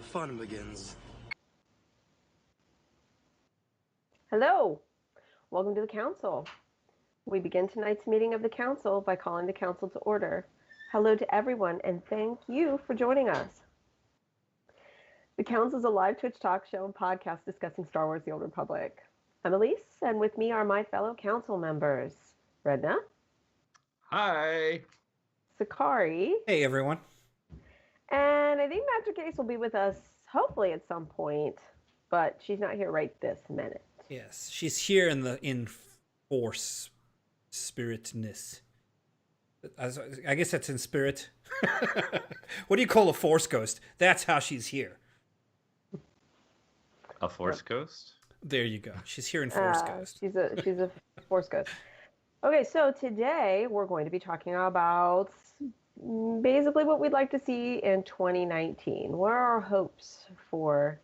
the fun begins. Hello, welcome to the Council. We begin tonight's meeting of the Council by calling the Council to order. Hello to everyone, and thank you for joining us. The Council is a live Twitch talk show and podcast discussing Star Wars The Old Republic. I'm Elise, and with me are my fellow Council members, Redna. Hi. Sakari. Hey, everyone. And I think Magic Ace will be with us, hopefully at some point, but she's not here right this minute. Yes, she's here in force spiritness. I guess that's in spirit. What do you call a force ghost? That's how she's here. A force ghost? There you go. She's here in force ghost. She's a force ghost. Okay, so today we're going to be talking about basically what we'd like to see in 2019. What are our hopes for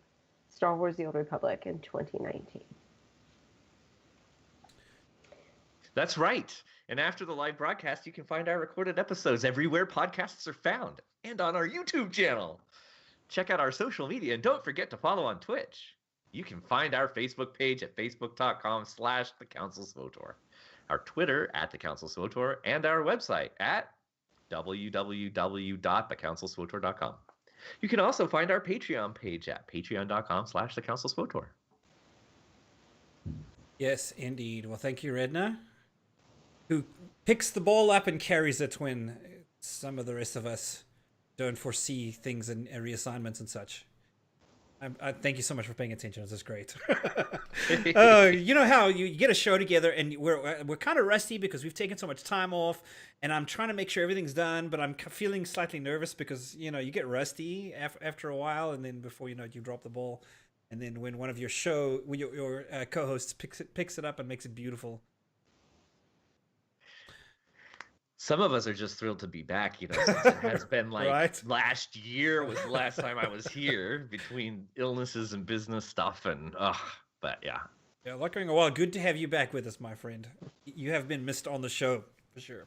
Star Wars The Old Republic in 2019? That's right. And after the live broadcast, you can find our recorded episodes everywhere podcasts are found and on our YouTube channel. Check out our social media and don't forget to follow on Twitch. You can find our Facebook page at facebook.com/thecouncilswotor, our Twitter at thecouncilswotor, and our website at www.thecouncilswotor.com. You can also find our Patreon page at patreon.com/thecouncilswotor. Yes, indeed. Well, thank you, Redna, who picks the ball up and carries it when some of the rest of us don't foresee things and reassignments and such. I thank you so much for paying attention. This is great. You know how you get a show together and we're kind of rusty because we've taken so much time off, and I'm trying to make sure everything's done, but I'm feeling slightly nervous because you get rusty after a while, and then before you know it, you drop the ball, and then when one of your co-hosts picks it up and makes it beautiful. Some of us are just thrilled to be back, since it has been like Right? Last year was the last time I was here between illnesses and business stuff but yeah. Yeah, a lot going on. Well, good to have you back with us, my friend. You have been missed on the show, for sure.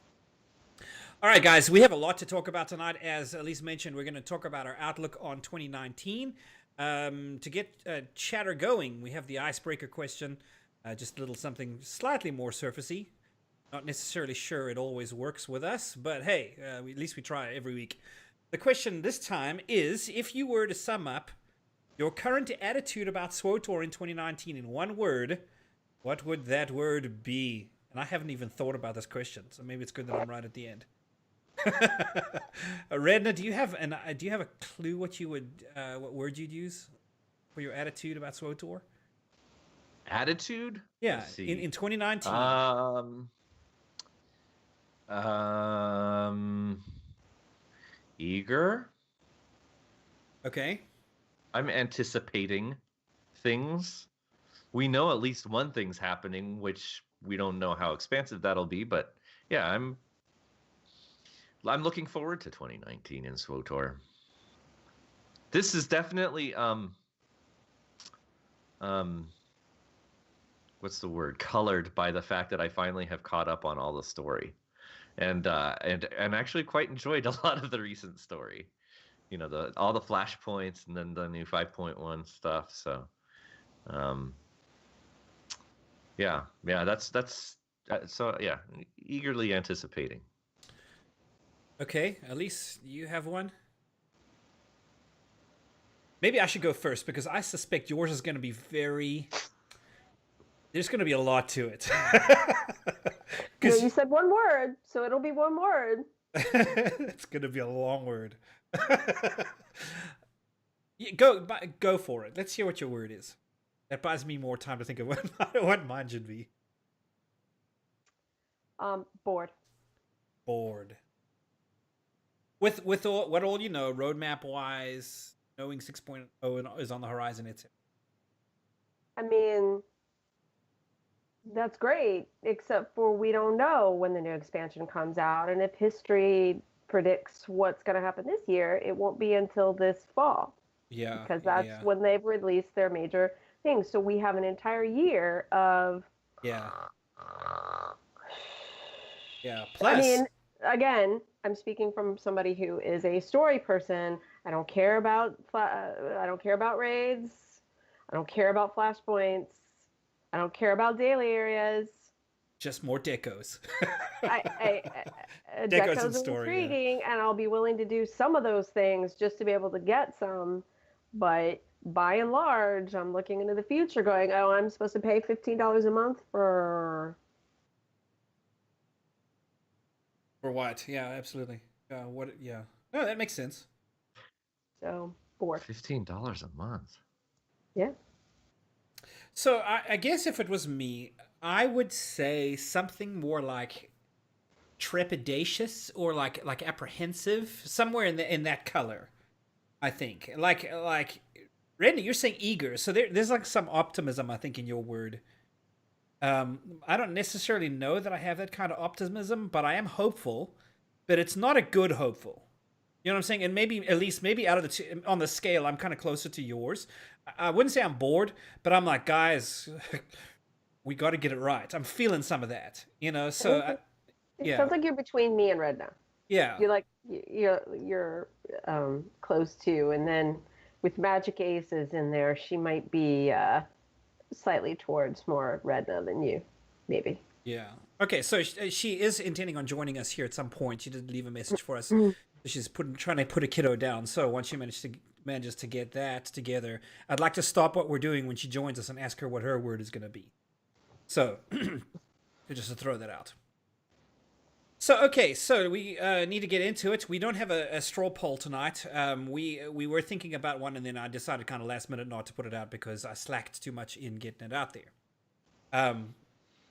All right, guys, we have a lot to talk about tonight. As Elise mentioned, we're going to talk about our outlook on 2019. To get chatter going, we have the icebreaker question, just a little something slightly more surfacey. Not necessarily sure it always works with us, but hey, at least we try every week. The question this time is, if you were to sum up your current attitude about SWTOR in 2019 in one word, what would that word be? And I haven't even thought about this question, so maybe it's good that I'm right at the end. Redna, do you have a clue what what word you'd use for your attitude about SWTOR? Attitude? Yeah, in 2019. Eager. Okay. I'm anticipating things. We know at least one thing's happening, which we don't know how expansive that'll be, but yeah, I'm looking forward to 2019 in SWTOR. This is definitely what's the word? Colored by the fact that I finally have caught up on all the story. And actually quite enjoyed a lot of the recent story, all the flashpoints and then the new 5.1 stuff. So, eagerly anticipating. Okay, Elise, you have one? Maybe I should go first because I suspect yours is going to be there's going to be a lot to it. No, you said one word, so it'll be one word. It's going to be a long word. Go for it. Let's hear what your word is. That buys me more time to think of what mine should be. Bored. Bored. With all roadmap wise, knowing 6.0 is on the horizon, I mean, that's great, except for we don't know when the new expansion comes out, and if history predicts what's going to happen this year, it won't be until this fall. Yeah. Because that's when they've released their major things. So we have an entire year of... Yeah. Yeah. Plus... I mean, again, I'm speaking from somebody who is a story person. I don't care about raids. I don't care about flashpoints. I don't care about daily areas. Just more decos. Decos and are story, intriguing, and I'll be willing to do some of those things just to be able to get some. But by and large, I'm looking into the future going, oh, I'm supposed to pay $15 a month for... For what? Yeah, absolutely. What? Yeah. No, that makes sense. So, bored. $15 a month. Yeah. So I guess if it was me, I would say something more like trepidatious or like apprehensive, somewhere in that color. I think like Randy, you're saying eager, so there's like some optimism I think in your word. I don't necessarily know that I have that kind of optimism, but I am hopeful. But it's not a good hopeful. You know what I'm saying? And maybe at least out of the two, on the scale, I'm kind of closer to yours. I wouldn't say I'm bored, but I'm like, guys, we got to get it right. I'm feeling some of that, you know. So it sounds like you're between me and Redna. Yeah, you're close to, and then with Magic Aces in there, she might be slightly towards more Redna than you, maybe. Yeah. Okay, so she is intending on joining us here at some point. She did leave a message for us. She's trying to put a kiddo down. So once she manages to get that together, I'd like to stop what we're doing when she joins us and ask her what her word is going to be. So just to throw that out. So okay, so we need to get into it. We don't have a straw poll tonight. We were thinking about one, and then I decided kind of last minute not to put it out because I slacked too much in getting it out there.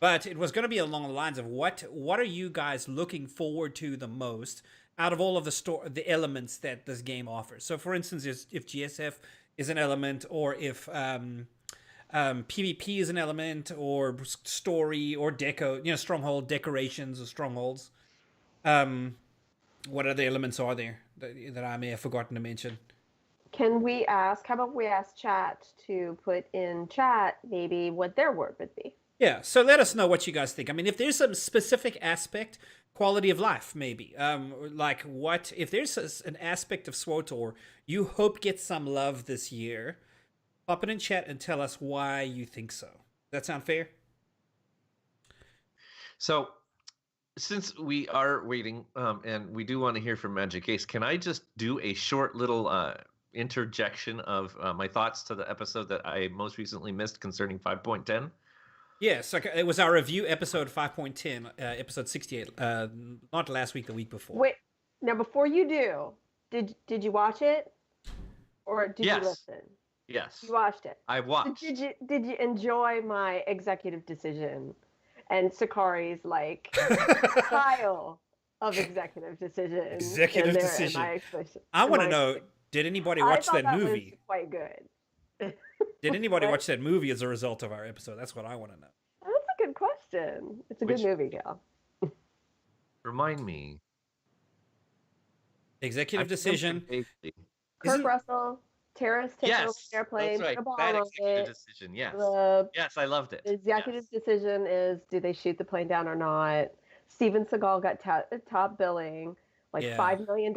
But it was going to be along the lines of what are you guys looking forward to the most out of all of the elements that this game offers? So, for instance, if GSF is an element, or if PvP is an element, or story, or stronghold decorations or strongholds. What other elements are there that I may have forgotten to mention? How about we ask chat to put in chat maybe what their word would be? Yeah, so let us know what you guys think. I mean, if there's some specific aspect, quality of life, maybe. Like what, if there's an aspect of SWTOR you hope gets some love this year, pop it in chat and tell us why you think so. Does that sound fair? So, since we are waiting, and we do want to hear from Magic Ace, can I just do a short little interjection of my thoughts to the episode that I most recently missed concerning 5.10? Yes, it was our review episode 5.10, episode 68. Not last week, the week before. Wait, now before you do, did you watch it, or did you listen? Yes, you watched it. I watched. Did you enjoy my executive decision and Sakari's like pile of executive decisions? Executive decision. I want to know: did anybody watch that movie? Was quite good. Did anybody watch that movie as a result of our episode? That's what I want to know. That's a good question. It's a good movie, Gal. Remind me. Executive decision. Kurt Russell, terrorists take over the airplane. That's right. That executive decision. Yes. Yes, I loved it. The executive decision is: do they shoot the plane down or not? Steven Seagal got top billing. $5 million,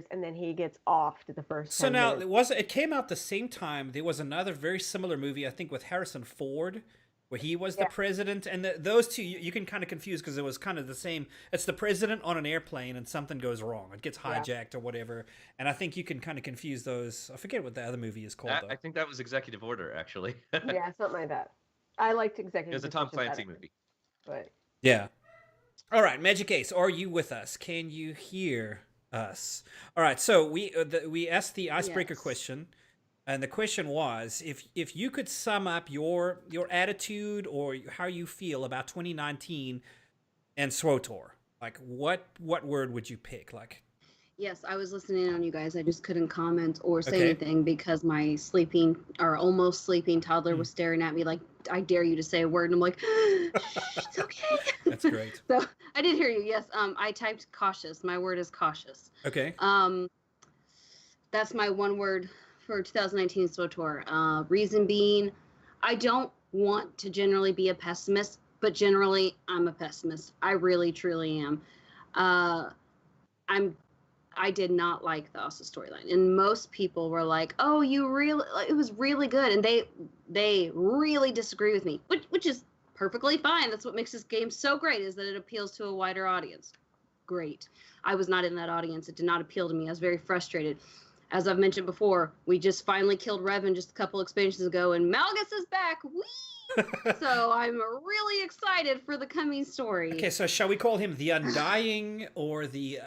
and then he gets off to the first. So now it came out the same time. There was another very similar movie, I think, with Harrison Ford, where he was the president, and those two you can kind of confuse because it was kind of the same. It's the president on an airplane, and something goes wrong. It gets hijacked or whatever, and I think you can kind of confuse those. I forget what the other movie is called. I think that was Executive Order, actually. Yeah, something like that. I liked Executive. It was a Tom Clancy movie. But yeah. All right, Magic Ace, are you with us? Can you hear us? All right, so we asked the icebreaker question, and the question was if you could sum up your attitude or how you feel about 2019 and SWTOR, like what word would you pick? Like, yes, I was listening on you guys. I just couldn't comment or say anything because my sleeping or almost sleeping toddler was staring at me like, I dare you to say a word, and I'm like, it's okay. That's great. So I did hear you. Yes. I typed cautious. My word is cautious. Okay. That's my one word for 2019 SWTOR. Reason being, I don't want to generally be a pessimist, but generally I'm a pessimist. I really, truly am. I did not like the Asa storyline, and most people were like, "Oh, it was really good," and they really disagree with me, which is perfectly fine. That's what makes this game so great, is that it appeals to a wider audience. Great. I was not in that audience. It did not appeal to me. I was very frustrated. As I've mentioned before, we just finally killed Revan just a couple expansions ago, and Malgus is back. Whee! So I'm really excited for the coming story. Okay, so shall we call him the Undying or the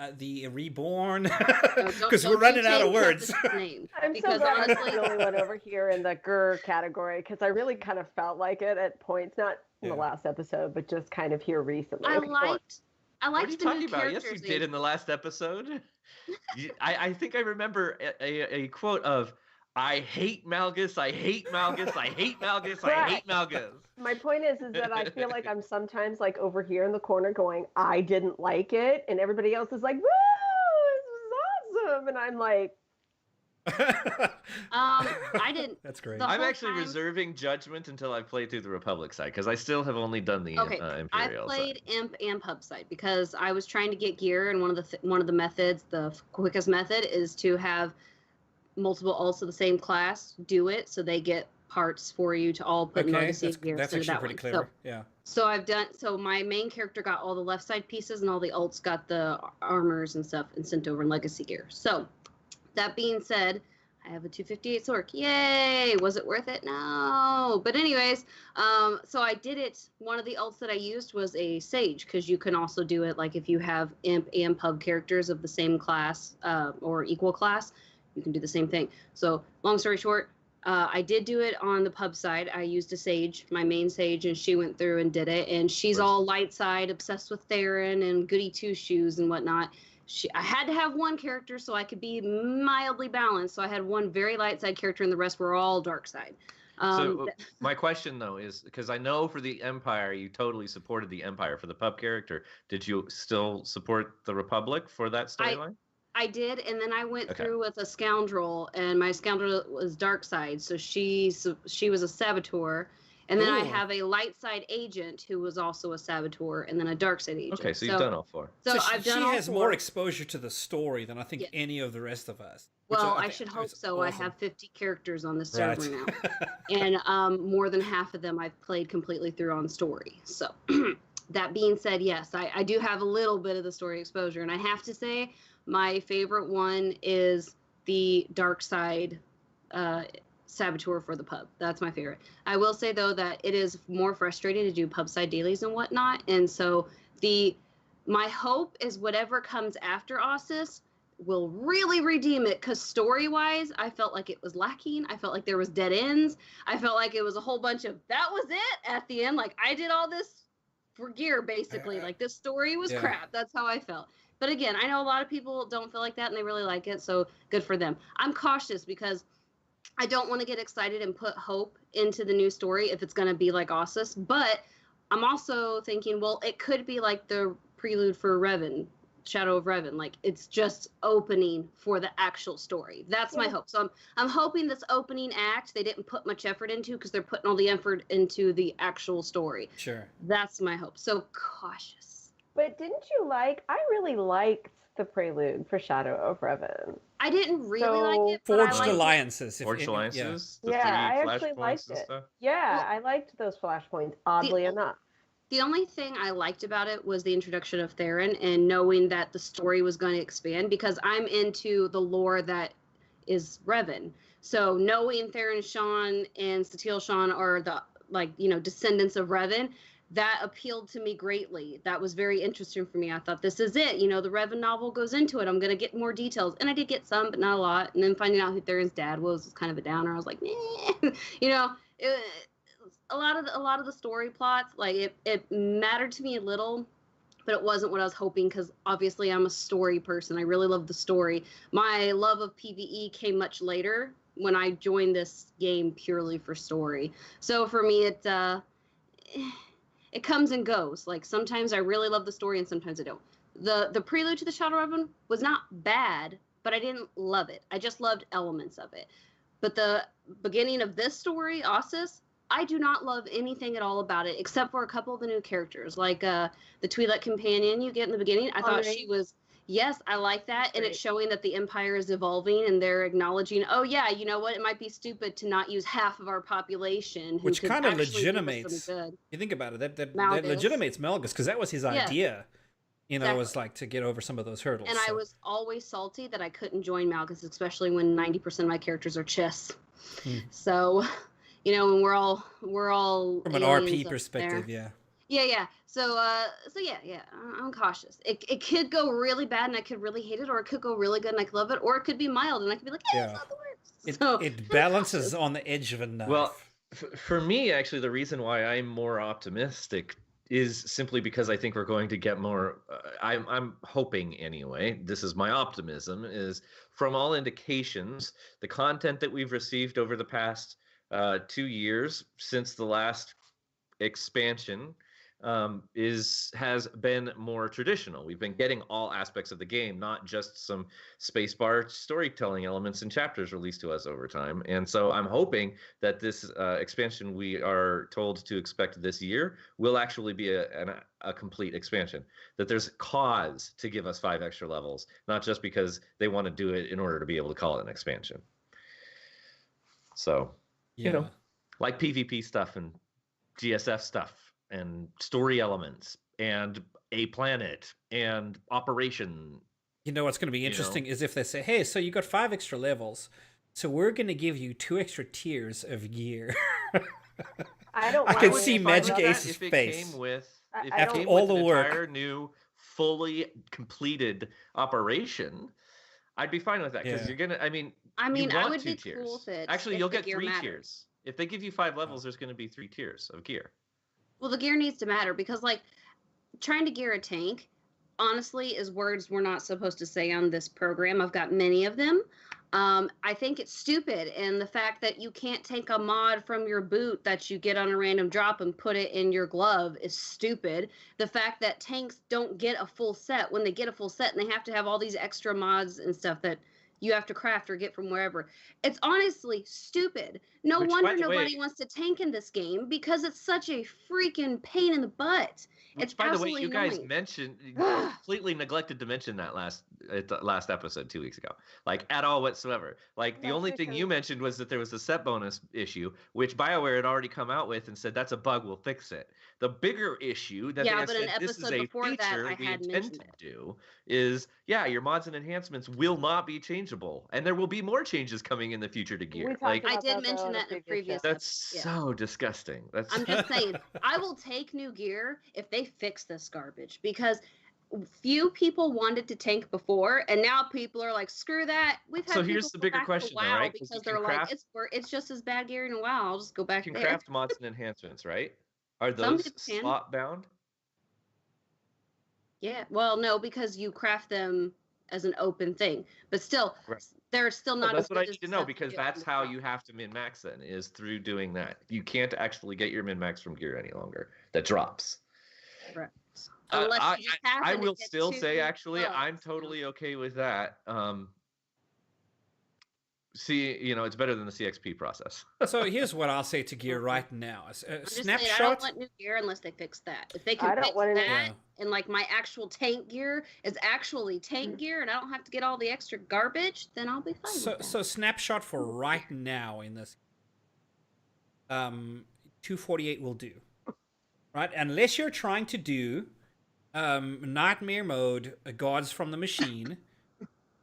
Reborn? Because No, we're running out of words. I'm so glad I'm the only one over here in the grr category, because I really kind of felt like it at points, not in the last episode, but just kind of here recently. I liked what are you talking about? Yes, you did in the last episode. I think I remember a quote of, "I hate Malgus, I hate Malgus, I hate Malgus, I hate Malgus." My point is that I feel like I'm sometimes like over here in the corner going, I didn't like it, and everybody else is like, woo, this is awesome, and I'm like, I didn't. That's great. I'm actually reserving judgment until I play through the Republic side, because I still have only done the Imperial I played side. Imp and Pub side because I was trying to get gear, and one of the methods, the quickest method, is to have multiple ults of the same class do it, so they get parts for you to all put in legacy gear. That's actually pretty clever. So my main character got all the left side pieces, and all the ults got the armors and stuff, and sent over in legacy gear. So that being said, I have a 258 Sork. Yay! Was it worth it? No. But anyways, so I did it. One of the ults that I used was a Sage, because you can also do it like if you have Imp and Pub characters of the same class or equal class, you can do the same thing. So long story short, I did do it on the Pub side. I used a Sage, my main Sage, and she went through and did it. And she's all light side, obsessed with Theron and goody two-shoes and whatnot. I had to have one character so I could be mildly balanced. So I had one very light side character, and the rest were all dark side. So my question, though, is because I know for the Empire, you totally supported the Empire. For the Pub character, did you still support the Republic for that storyline? I did, and then I went through with a Scoundrel, and my Scoundrel was dark side, so she was a Saboteur. And then I have a light side agent who was also a Saboteur, and then a dark side agent. Okay, so you've done all four. So I've done all four. She has more exposure to the story than I think any of the rest of us. Well, I should hope so. Awesome. I have 50 characters on the server now. And more than half of them I've played completely through on story. So that being said, yes, I do have a little bit of the story exposure. And I have to say, my favorite one is the dark side Saboteur for the Pub. That's my favorite. I will say, though, that it is more frustrating to do Pub side dailies and whatnot. And so my hope is whatever comes after Ossus will really redeem it, because story-wise, I felt like it was lacking. I felt like there was dead ends. I felt like it was a whole bunch of, that was it at the end. Like, I did all this for gear, basically. Like, this story was crap. That's how I felt. But again, I know a lot of people don't feel like that, and they really like it, so good for them. I'm cautious because I don't want to get excited and put hope into the new story if it's going to be like Ossus, but I'm also thinking, well, it could be like the prelude for Revan, Shadow of Revan. Like, it's just opening for the actual story. That's my hope. So I'm hoping this opening act they didn't put much effort into, because they're putting all the effort into the actual story. Sure. That's my hope. So cautious. But didn't you I really liked the prelude for Shadow of Revan. I didn't really like it. Forged Alliances. Forged Alliances? I actually liked it. Yeah, I liked those flashpoints, oddly enough. The only thing I liked about it was the introduction of Theron and knowing that the story was going to expand, because I'm into the lore that is Revan. So knowing Theron Shan and Satil Shan are the, descendants of Revan, that appealed to me greatly. That was very interesting for me. I thought, this is it. The Revan novel goes into it. I'm going to get more details. And I did get some, but not a lot. And then finding out who Theron's dad was kind of a downer. I was like, meh. A lot of the story plots, it mattered to me a little, but it wasn't what I was hoping, because obviously I'm a story person. I really love the story. My love of PvE came much later, when I joined this game purely for story. So for me, it comes and goes. Like, sometimes I really love the story and sometimes I don't. The prelude to the Shadow of Revan was not bad, but I didn't love it. I just loved elements of it. But the beginning of this story, Ossus, I do not love anything at all about it, except for a couple of the new characters, like the Twi'lek companion you get in the beginning. I thought she was, Yes, I like that. And it's showing that the Empire is evolving and they're acknowledging, oh, yeah, you know what? It might be stupid to not use half of our population. Which kind of legitimates, good. you think about it, that Malgus. legitimates Malgus, because that was his idea. You know, exactly. was like to get over some of those hurdles. And I was always salty that I couldn't join Malgus, especially when 90% of my characters are Chiss. So, you know, when we're all from an RP perspective, yeah. So yeah, I'm cautious. It could go really bad and I could really hate it, or it could go really good and I could love it, or it could be mild and I could be like, it's not the worst. It balances on the edge of a knife. Well, for me, actually, the reason why I'm more optimistic is simply because I think we're going to get more. I'm hoping anyway. This is my optimism. Is from all indications, the content that we've received over the past 2 years since the last expansion has been more traditional. We've been getting all aspects of the game, not just some Spacebar storytelling elements and chapters released to us over time. And so I'm hoping that this expansion we are told to expect this year will actually be a complete expansion, that there's cause to give us 5 extra levels, not just because they want to do it in order to be able to call it an expansion. So, you know, like PvP stuff and GSF stuff and story elements and a planet and operation. You know what's going to be interesting is if they say, hey, so you got 5 extra levels, so we're going to give you 2 extra tiers of gear. I can see Magic Ace's face. After all the work, entire new, fully completed operation, I'd be fine with that, because you're gonna. I mean, I would be cool with it. Actually, you'll get 3 tiers. If they give you 5 levels, there's going to be 3 tiers of gear. Well, the gear needs to matter, because, like, trying to gear a tank, honestly, is words we're not supposed to say on this program. I've got many of them. I think it's stupid, and the fact that you can't take a mod from your boot that you get on a random drop and put it in your glove is stupid. The fact that tanks don't get a full set when they get a full set, and they have to have all these extra mods and stuff that you have to craft or get from wherever. It's honestly stupid. No wonder nobody wants to tank in this game, because it's such a freaking pain in the butt. It's by the way, you guys mentioned, completely neglected to mention that last episode 2 weeks ago, like at all whatsoever. Like the only thing you mentioned was that there was a set bonus issue, which BioWare had already come out with and said that's a bug, we'll fix it. The bigger issue that they said this is a feature we intend to do is, your mods and enhancements will not be changeable, and there will be more changes coming in the future to gear. Like I did mention that in a previous. That's so disgusting. I'm just saying, I will take new gear if they fix this garbage, because few people wanted to tank before, and now people are like, screw that. We've had so here's the bigger question, though, right? Because they're like, it's just as bad gear in a while. I'll just go back. You can craft mods and enhancements, right? Are those slot bound? Yeah. Well, no, because you craft them as an open thing, but still, they're still not. That's what I need to know, because that's how you have to min max. Then is through doing that. You can't actually get your min max from gear any longer. That drops. Right. I will still say, actually, I'm totally okay with that. See, it's better than the CXP process. So here's what I'll say to gear right now. Snapshot. I don't want new gear unless they fix that. If they can fix that, and like my actual tank gear is actually tank gear, and I don't have to get all the extra garbage, then I'll be fine with that. So snapshot for right now in this, 248 will do, right? Unless you're trying to do nightmare mode, gods from the machine.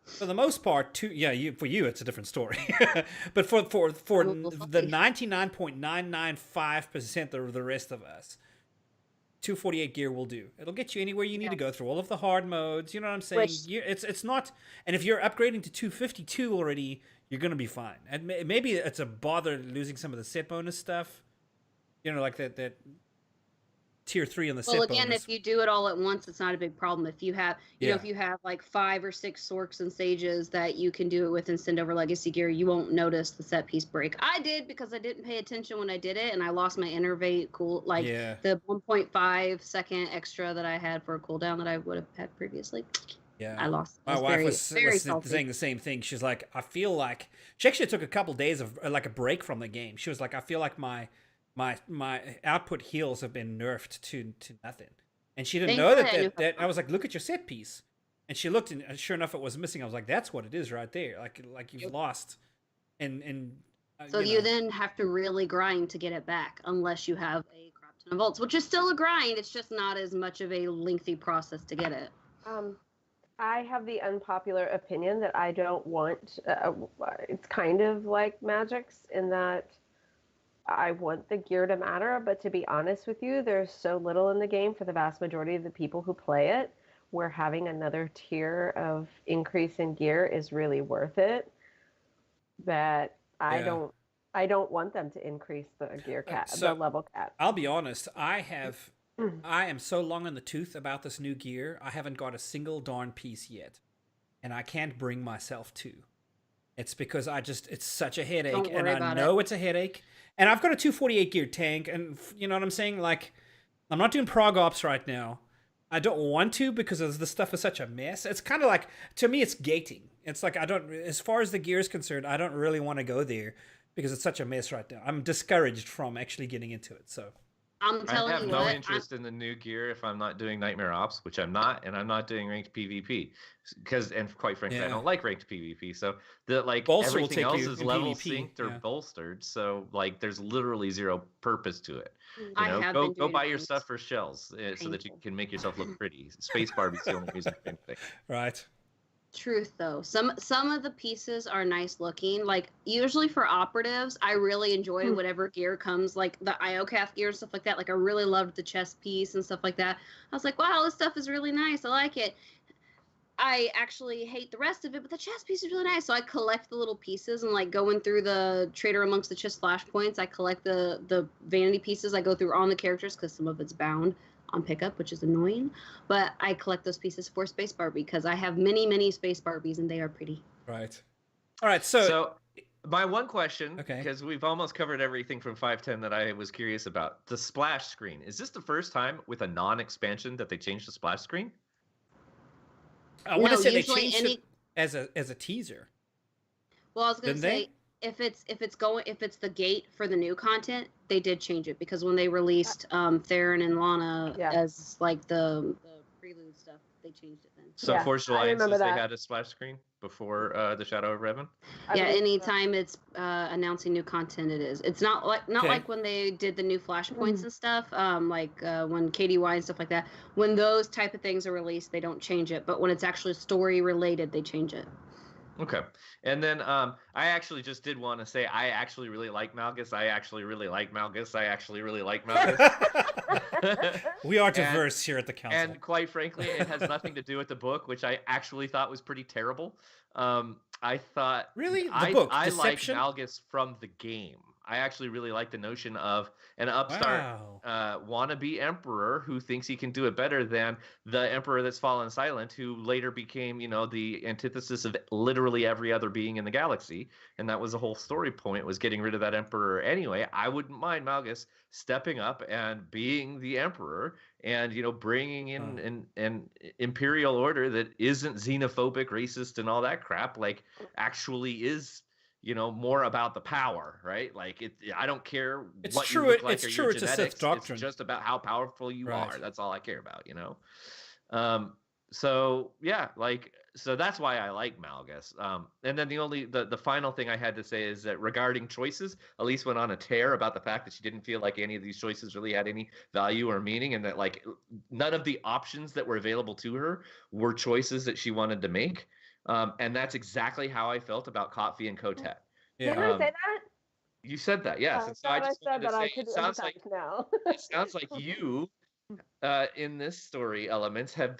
For the most part, for you, it's a different story. But for the 99.995% of the rest of us, 248 gear will do. It'll get you anywhere you need to go through all of the hard modes. You know what I'm saying? It's not. And if you're upgrading to 252 already, you're gonna be fine. And maybe it's a bother losing some of the set bonus stuff. Like that. Tier 3 on the set bonus. Well, again, if you do it all at once, it's not a big problem. If you have, if you have like 5 or 6 Sorks and Sages that you can do it with and send over legacy gear, you won't notice the set piece break. I did, because I didn't pay attention when I did it, and I lost my innervate the 1.5 second extra that I had for a cooldown that I would have had previously. Yeah, I lost. My wife was saying the same thing. She's like, I feel like she actually took a couple days of like a break from the game. She was like, I feel like my output heals have been nerfed to nothing, and she didn't know that. I was like, look at your set piece. And she looked, and sure enough, it was missing. I was like, "That's what it is right there. Like you've lost." And so you then have to really grind to get it back, unless you have a crap ton of volts, which is still a grind. It's just not as much of a lengthy process to get it. I have the unpopular opinion that I don't want. It's kind of like Magic's in that I want the gear to matter, but to be honest with you, there's so little in the game for the vast majority of the people who play it, where having another tier of increase in gear is really worth it. That I don't want them to increase the gear cap, the level cap. I'll be honest, I am so long in the tooth about this new gear. I haven't got a single darn piece yet, and I can't bring myself to. It's because it's such a headache, and I know it's a headache. And I've got a 248 gear tank, and you know what I'm saying? Like, I'm not doing prog ops right now. I don't want to because this stuff is such a mess. It's kind of like, to me, it's gating. It's like, as far as the gear is concerned, I don't really want to go there because it's such a mess right now. I'm discouraged from actually getting into it, so. I have no interest in the new gear if I'm not doing Nightmare Ops, which I'm not, and I'm not doing ranked PvP, and quite frankly, I don't like ranked PvP. So everything else is level synced or bolstered. So there's literally zero purpose to it. Go buy your stuff for shells so that you can make yourself look pretty. Spacebar is the only reason for anything. Right. Truth though, some of the pieces are nice looking. Like usually for operatives, I really enjoy whatever gear comes, like the IOCAF gear and stuff like that. Like I really loved the chest piece and stuff like that. I was like, wow, this stuff is really nice. I like it. I actually hate the rest of it, but the chest piece is really nice. So I collect the little pieces and going through the Trader Amongst the Chest flashpoints. I collect the vanity pieces. I go through on the characters because some of it's bound on pickup, which is annoying, but I collect those pieces for Spacebar because I have many Space Barbies and they are pretty. Right. All right. So my one question, because we've almost covered everything from 5.10 that I was curious about, the splash screen. Is this the first time with a non-expansion that they changed the splash screen? I want to say they changed it as a teaser. Well, I was going to say, if it's the gate for the new content, they did change it because when they released Theron and Lana as the prelude stuff, they changed it then. So Forged Alliances, they had a splash screen before the Shadow of Revan? Yeah, anytime it's announcing new content, it is. It's not like when they did the new flashpoints and stuff, when KDY and stuff like that. When those type of things are released, they don't change it. But when it's actually story related, they change it. Okay. And then I actually just did want to say I actually really like Malgus. We are diverse here at the council. And quite frankly, it has nothing to do with the book, which I actually thought was pretty terrible. I thought... Really? I like Malgus from the game. I actually really like the notion of an upstart wannabe emperor who thinks he can do it better than the emperor that's fallen silent, who later became, the antithesis of literally every other being in the galaxy. And that was the whole story point, was getting rid of that emperor anyway. I wouldn't mind Malgus stepping up and being the emperor and, bringing in an imperial order that isn't xenophobic, racist, and all that crap, actually is... more about the power, right? I don't care what you look like or your genetics. It's just about how powerful you are. That's all I care about, So that's why I like Malgus. And then the final thing I had to say is that regarding choices, Elise went on a tear about the fact that she didn't feel like any of these choices really had any value or meaning, and that none of the options that were available to her were choices that she wanted to make. And that's exactly how I felt about Kotfi and Kotet. Did I say that? You said that, yes. And so I just wanted to say, it sounds like you, in this story elements, have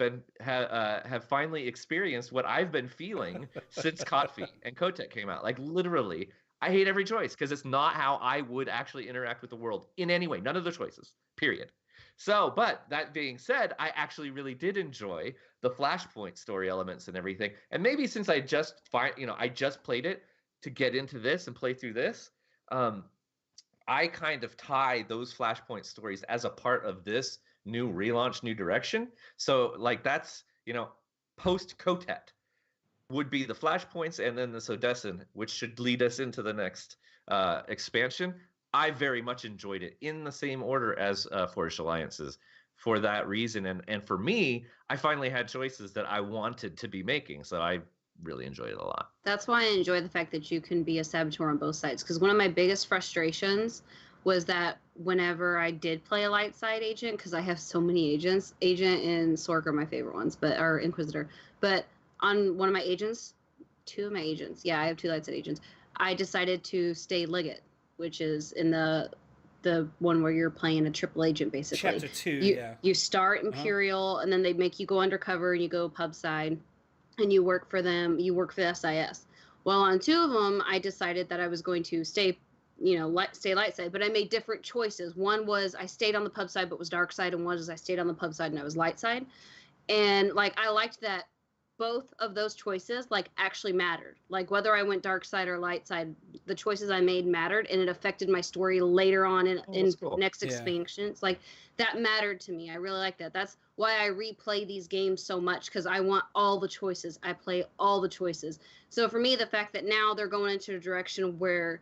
finally experienced what I've been feeling since Kotfi and Kotet came out. Literally, I hate every choice because it's not how I would actually interact with the world in any way. None of the choices. Period. So, but that being said, I actually really did enjoy the Flashpoint story elements and everything. And maybe since I just played it to get into this and play through this, I kind of tie those Flashpoint stories as a part of this new relaunch, new direction. So that's, post Kotet would be the Flashpoints and then the Sodesan, which should lead us into the next expansion. I very much enjoyed it in the same order as Forged Alliances. for that reason. And for me, I finally had choices that I wanted to be making. So I really enjoyed it a lot. That's why I enjoy the fact that you can be a saboteur on both sides. Because one of my biggest frustrations was that whenever I did play a light side agent, because I have so many agents, Agent and Sorg are my favorite ones, or Inquisitor. But on one of my agents, two of my agents, yeah, I have two light side agents, I decided to stay Liggett, which is in the one where you're playing a triple agent, basically. Chapter 2, You start Imperial, and then they make you go undercover, and you go pub side, and you work for them. You work for the SIS. Well, on two of them, I decided that I was going to stay light side, but I made different choices. One was I stayed on the pub side, but was dark side, and one was I stayed on the pub side and I was light side. And like, I liked that both of those choices like actually mattered. Like whether I went dark side or light side, the choices I made mattered, and it affected my story later on in cool. next expansions. Like that mattered to me. I really like that. That's why I replay these games so much, because I want all the choices. I play all the choices. So for me, the fact that now they're going into a direction where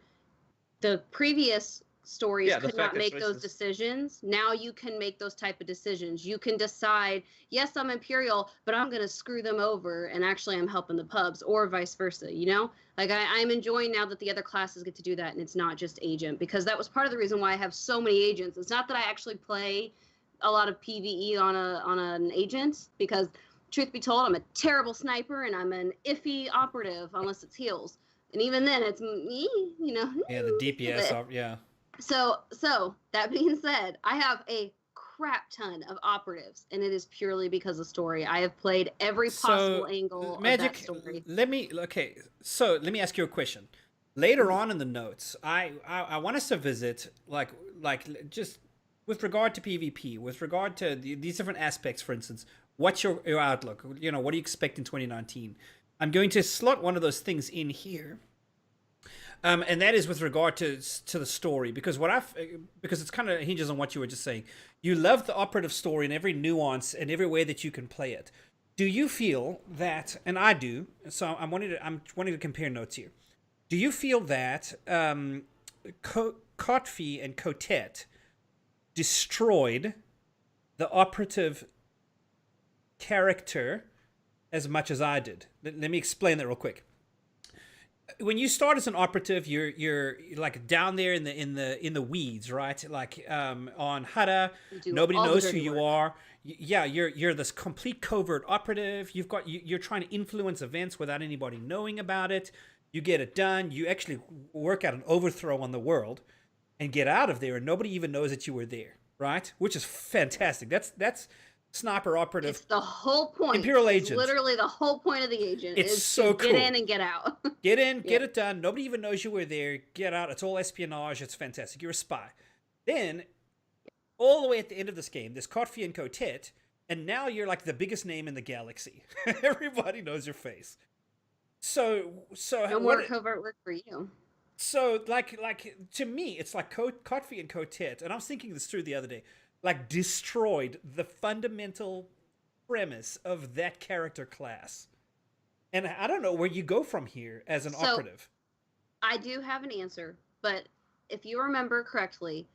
the previous stories could not make those decisions. Now you can make those type of decisions. You can decide, yes, I'm Imperial, but I'm going to screw them over, and actually I'm helping the pubs, or vice versa, you know? Like I'm enjoying now that the other classes get to do that, and it's not just agent, because that was part of the reason why I have so many agents. It's not that I actually play a lot of PvE on an agent, because truth be told, I'm a terrible sniper, and I'm an iffy operative unless it's heals. And even then, it's me, you know. Yeah, the DPS, yeah. So that being said, I have a crap ton of operatives, and it is purely because of story. I have played every possible angle of that story. Let me ask you a question. Later on in the notes, I want us to visit like just with regard to PvP, with regard to these different aspects. For instance, what's your outlook? You know, what do you expect in 2019? I'm going to slot one of those things in here. And that is with regard to the story, because because it's kind of hinges on what you were just saying. You love the operative story and every nuance and every way that you can play it. Do you feel that, and I do, so I'm wanting to compare notes here. Do you feel that Kotfi and Kotet destroyed the operative character as much as I did? Let me explain that real quick. When you start as an operative, you're like down there in the weeds, right? Like on Hada, nobody knows who you are. Yeah, you're this complete covert operative. You're trying to influence events without anybody knowing about it. You get it done. You actually work out an overthrow on the world and get out of there, and nobody even knows that you were there, right? Which is fantastic. That's sniper operative. It's the whole point. Imperial agent. Literally the whole point of the agent. It's so cool. Get in and get out. Get in, get it done. Nobody even knows you were there. Get out. It's all espionage. It's fantastic. You're a spy. Then, all the way at the end of this game, there's Kotfi and Kotet, and now you're like the biggest name in the galaxy. Everybody knows your face. So no more covert work for you. So, like to me, it's like Kotfi and Kotet, and I was thinking this through the other day, like destroyed the fundamental premise of that character class. And I don't know where you go from here as an operative. I do have an answer, but if you remember correctly,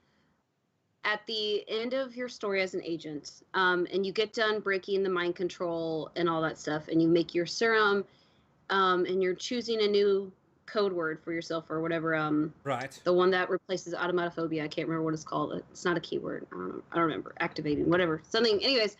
at the end of your story as an agent, and you get done breaking the mind control and all that stuff, and you make your serum, and you're choosing a new code word for yourself or whatever, right, the one that replaces automatophobia. I can't remember what it's called. It's not a keyword. I don't remember. Activating, whatever, something. Anyways,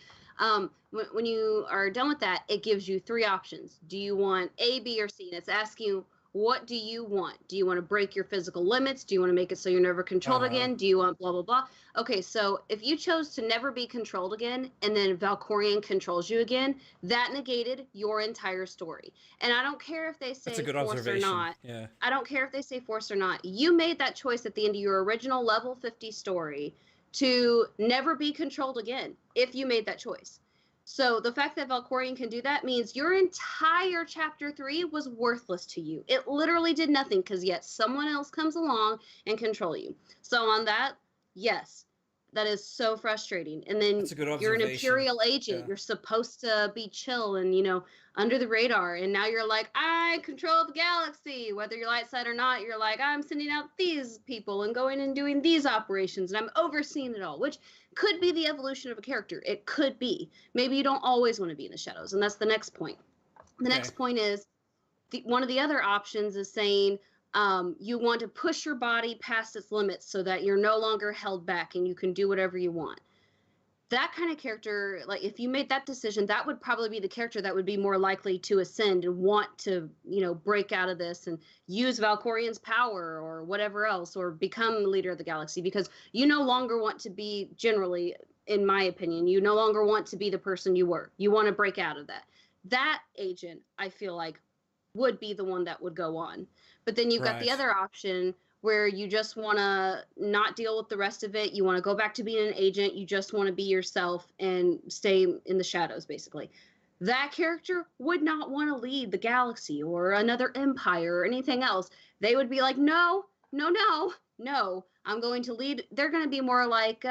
when you are done with that, it gives you three options. Do you want A, B, or C? And it's asking you, what do you want? Do you want to break your physical limits? Do you want to make it so you're never controlled again? Do you want blah, blah, blah? Okay, so if you chose to never be controlled again, and then Valkorion controls you again, that negated your entire story. And I don't care if they say force or not. Yeah. I don't care if they say force or not. You made that choice at the end of your original level 50 story to never be controlled again, if you made that choice. So the fact that Valkorion can do that means your entire chapter 3 was worthless to you. It literally did nothing, because yet someone else comes along and control you. So on that, yes, That is so frustrating. And then That's a good you're an observation. Imperial agent. Yeah. You're supposed to be chill and, under the radar. And now you're like, I control the galaxy. Whether you're light side or not, you're like, I'm sending out these people and going and doing these operations. And I'm overseeing it all, which could be the evolution of a character. It could be. Maybe you don't always want to be in the shadows. And that's the next point. The next point is one of the other options is saying, you want to push your body past its limits so that you're no longer held back and you can do whatever you want. That kind of character, like if you made that decision, that would probably be the character that would be more likely to ascend and want to, break out of this and use Valkorian's power or whatever else, or become the leader of the galaxy, because you no longer want to be, generally, in my opinion, you no longer want to be the person you were. You want to break out of that. That agent, I feel like, would be the one that would go on. But then you've got the other option where you just want to not deal with the rest of it. You want to go back to being an agent. You just want to be yourself and stay in the shadows, basically. That character would not want to lead the galaxy or another empire or anything else. They would be like, no, I'm going to lead. They're going to be more like,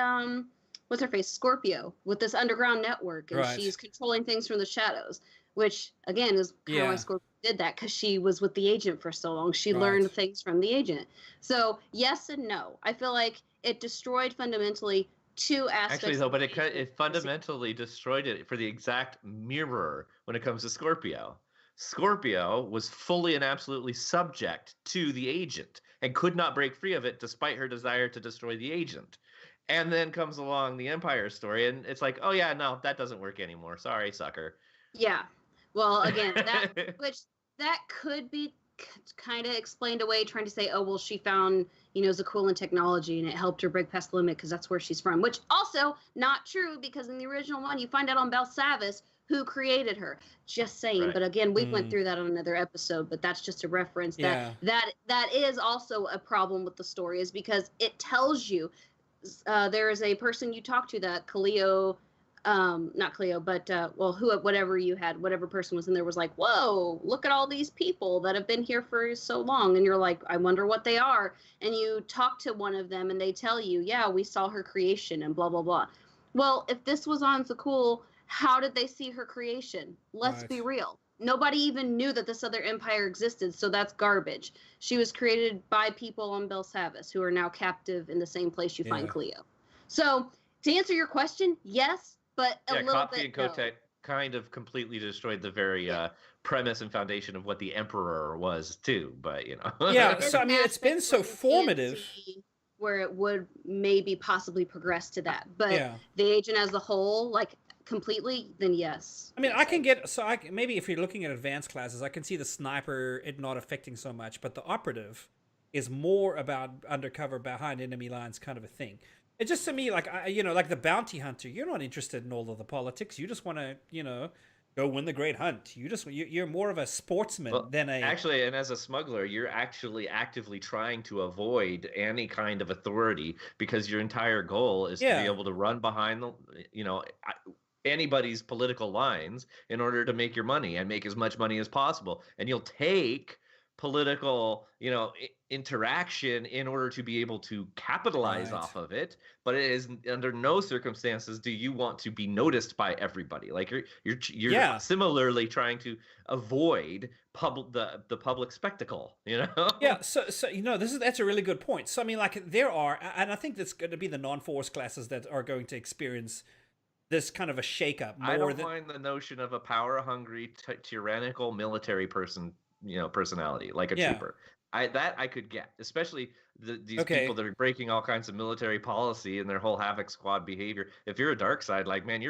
what's her face? Scorpio, with this underground network. And she's controlling things from the shadows, which, again, is kind of why Scorpio did that, because she was with the agent for so long. She learned things from the agent. So yes and no. I feel like it destroyed fundamentally two aspects. Actually, though, but it fundamentally destroyed it for the exact mirror when it comes to Scorpio. Scorpio was fully and absolutely subject to the agent and could not break free of it despite her desire to destroy the agent. And then comes along the Empire story, and it's like, oh yeah, no, that doesn't work anymore. Sorry, sucker. Yeah. Well, again, that could be kind of explained away, trying to say, oh, well, she found, Zakuulan technology and it helped her break past the limit because that's where she's from, which also not true, because in the original one, you find out on Belsavis who created her. Just saying. But again, we went through that on another episode, but that's just a reference. That is also a problem with the story, is because it tells you there is a person you talk to, that Kaleo, not Cleo, but whatever person was in there was like, whoa, look at all these people that have been here for so long. And you're like, I wonder what they are. And you talk to one of them and they tell you, yeah, we saw her creation and blah, blah, blah. Well, if this was on Zakuul, how did they see her creation? Let's be real. Nobody even knew that this other empire existed, so that's garbage. She was created by people on Belsavis who are now captive in the same place you find Cleo. So to answer your question, yes, but a little Kotfi bit. And Kotek kind of completely destroyed the very premise and foundation of what the Emperor was too. But so I mean, it's been so formative. Where it would maybe possibly progress to that, but the agent as a whole, like completely, then yes. I mean, maybe if you're looking at advanced classes, I can see the sniper it not affecting so much, but the operative is more about undercover behind enemy lines kind of a thing. It just, to me, like, like the bounty hunter, you're not interested in all of the politics. You just want to, go win the great hunt. You're more of a sportsman than a... Actually, and as a smuggler, you're actually actively trying to avoid any kind of authority, because your entire goal is to be able to run behind anybody's political lines in order to make your money and make as much money as possible. And you'll take political, interaction in order to be able to capitalize off of it, but it is under no circumstances do you want to be noticed by everybody. Like you're similarly trying to avoid the public spectacle, Yeah, so that's a really good point. So I mean, like, there are, and I think that's going to be the non-force classes that are going to experience this kind of a shakeup. I don't mind the notion of a power-hungry, tyrannical military person, personality, like a trooper. I could get, especially these people that are breaking all kinds of military policy and their whole Havoc Squad behavior. If you're a dark side, like, man,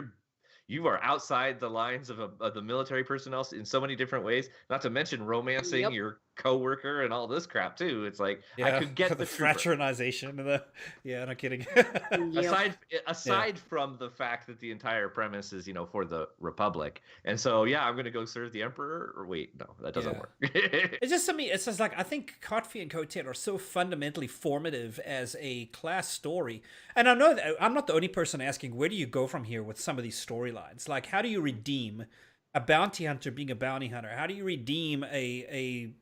you are outside the lines of the military personnel in so many different ways. Not to mention romancing your coworker and all this crap too. It's like, I could get the fraternization of the. Yeah, no kidding. Aside from the fact that the entire premise is, for the Republic, and so I'm going to go serve the Emperor. Or wait, no, that doesn't work. It's just, to me, it's just like, I think Kotfi and Kotet are so fundamentally formative as a class story, and I know that I'm not the only person asking, where do you go from here with some of these storylines? Like, how do you redeem a bounty hunter being a bounty hunter? How do you redeem a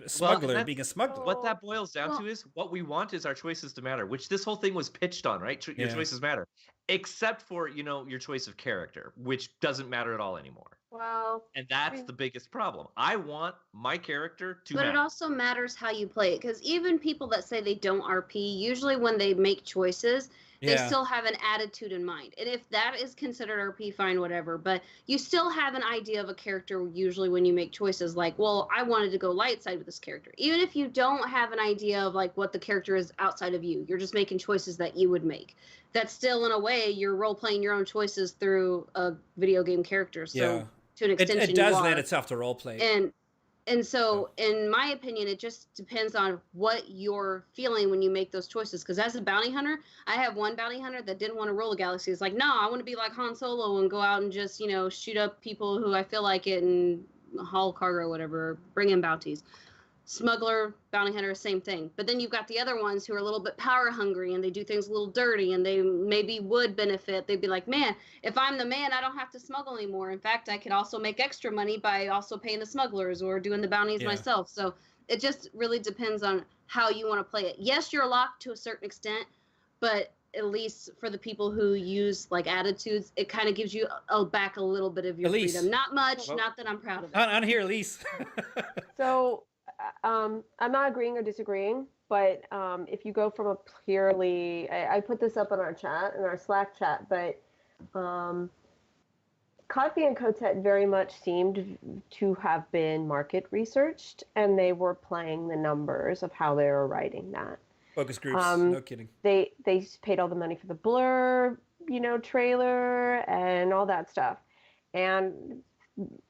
smuggler being a smuggler. What that boils down to is what we want is our choices to matter, which this whole thing was pitched on, right? Your choices matter, except for, your choice of character, which doesn't matter at all anymore. Well, and that's the biggest problem. I want my character to But matter. it also matters how you play it, because even people that say they don't RP, usually when they make choices, they still have an attitude in mind. And if that is considered RP, fine, whatever. But you still have an idea of a character usually when you make choices like, well, I wanted to go light side with this character. Even if you don't have an idea of like what the character is outside of you, you're just making choices that you would make. That's still, in a way, you're role-playing your own choices through a video game character. So to an extension, it does lend itself to role-play. And so, in my opinion, it just depends on what you're feeling when you make those choices. Because as a bounty hunter, I have one bounty hunter that didn't want to roll a galaxy. It's like, no, I want to be like Han Solo and go out and just, shoot up people who I feel like it and haul cargo or whatever, bring in bounties. Smuggler, bounty hunter, same thing. But then you've got the other ones who are a little bit power hungry and they do things a little dirty and they maybe would benefit. They'd be like, man, if I'm the man, I don't have to smuggle anymore. In fact, I could also make extra money by also paying the smugglers or doing the bounties myself. So it just really depends on how you want to play it. Yes, you're locked to a certain extent, but at least for the people who use like attitudes, it kind of gives you back a little bit of your freedom. Not much, not that I'm proud of it. On here, Elise. So I'm not agreeing or disagreeing, but if you go from a purely, I put this up in our chat, in our Slack chat, but Coffee and Kotet very much seemed to have been market researched, and they were playing the numbers of how they were writing that. Focus groups, no kidding. They paid all the money for the Blur, trailer and all that stuff. And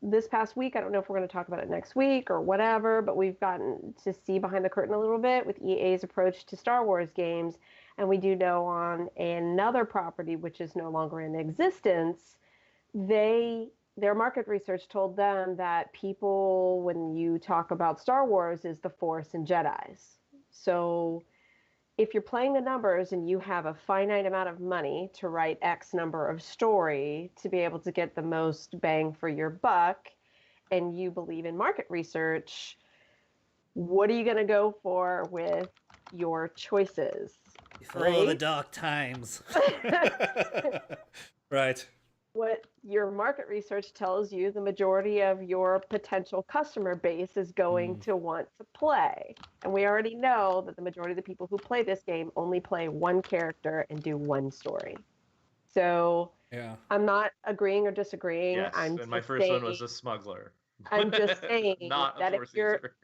this past week, I don't know if we're going to talk about it next week or whatever, but we've gotten to see behind the curtain a little bit with EA's approach to Star Wars games. And we do know on another property, which is no longer in existence, their market research told them that people, when you talk about Star Wars, is the Force and Jedis. So if you're playing the numbers and you have a finite amount of money to write X number of story to be able to get the most bang for your buck, and you believe in market research, what are you going to go for with your choices? Before the dark times. Right. What your market research tells you, the majority of your potential customer base is going to want to play. And we already know that the majority of the people who play this game only play one character and do one story. So I'm not agreeing or disagreeing. Yes, and my first one was a smuggler. I'm just saying Not that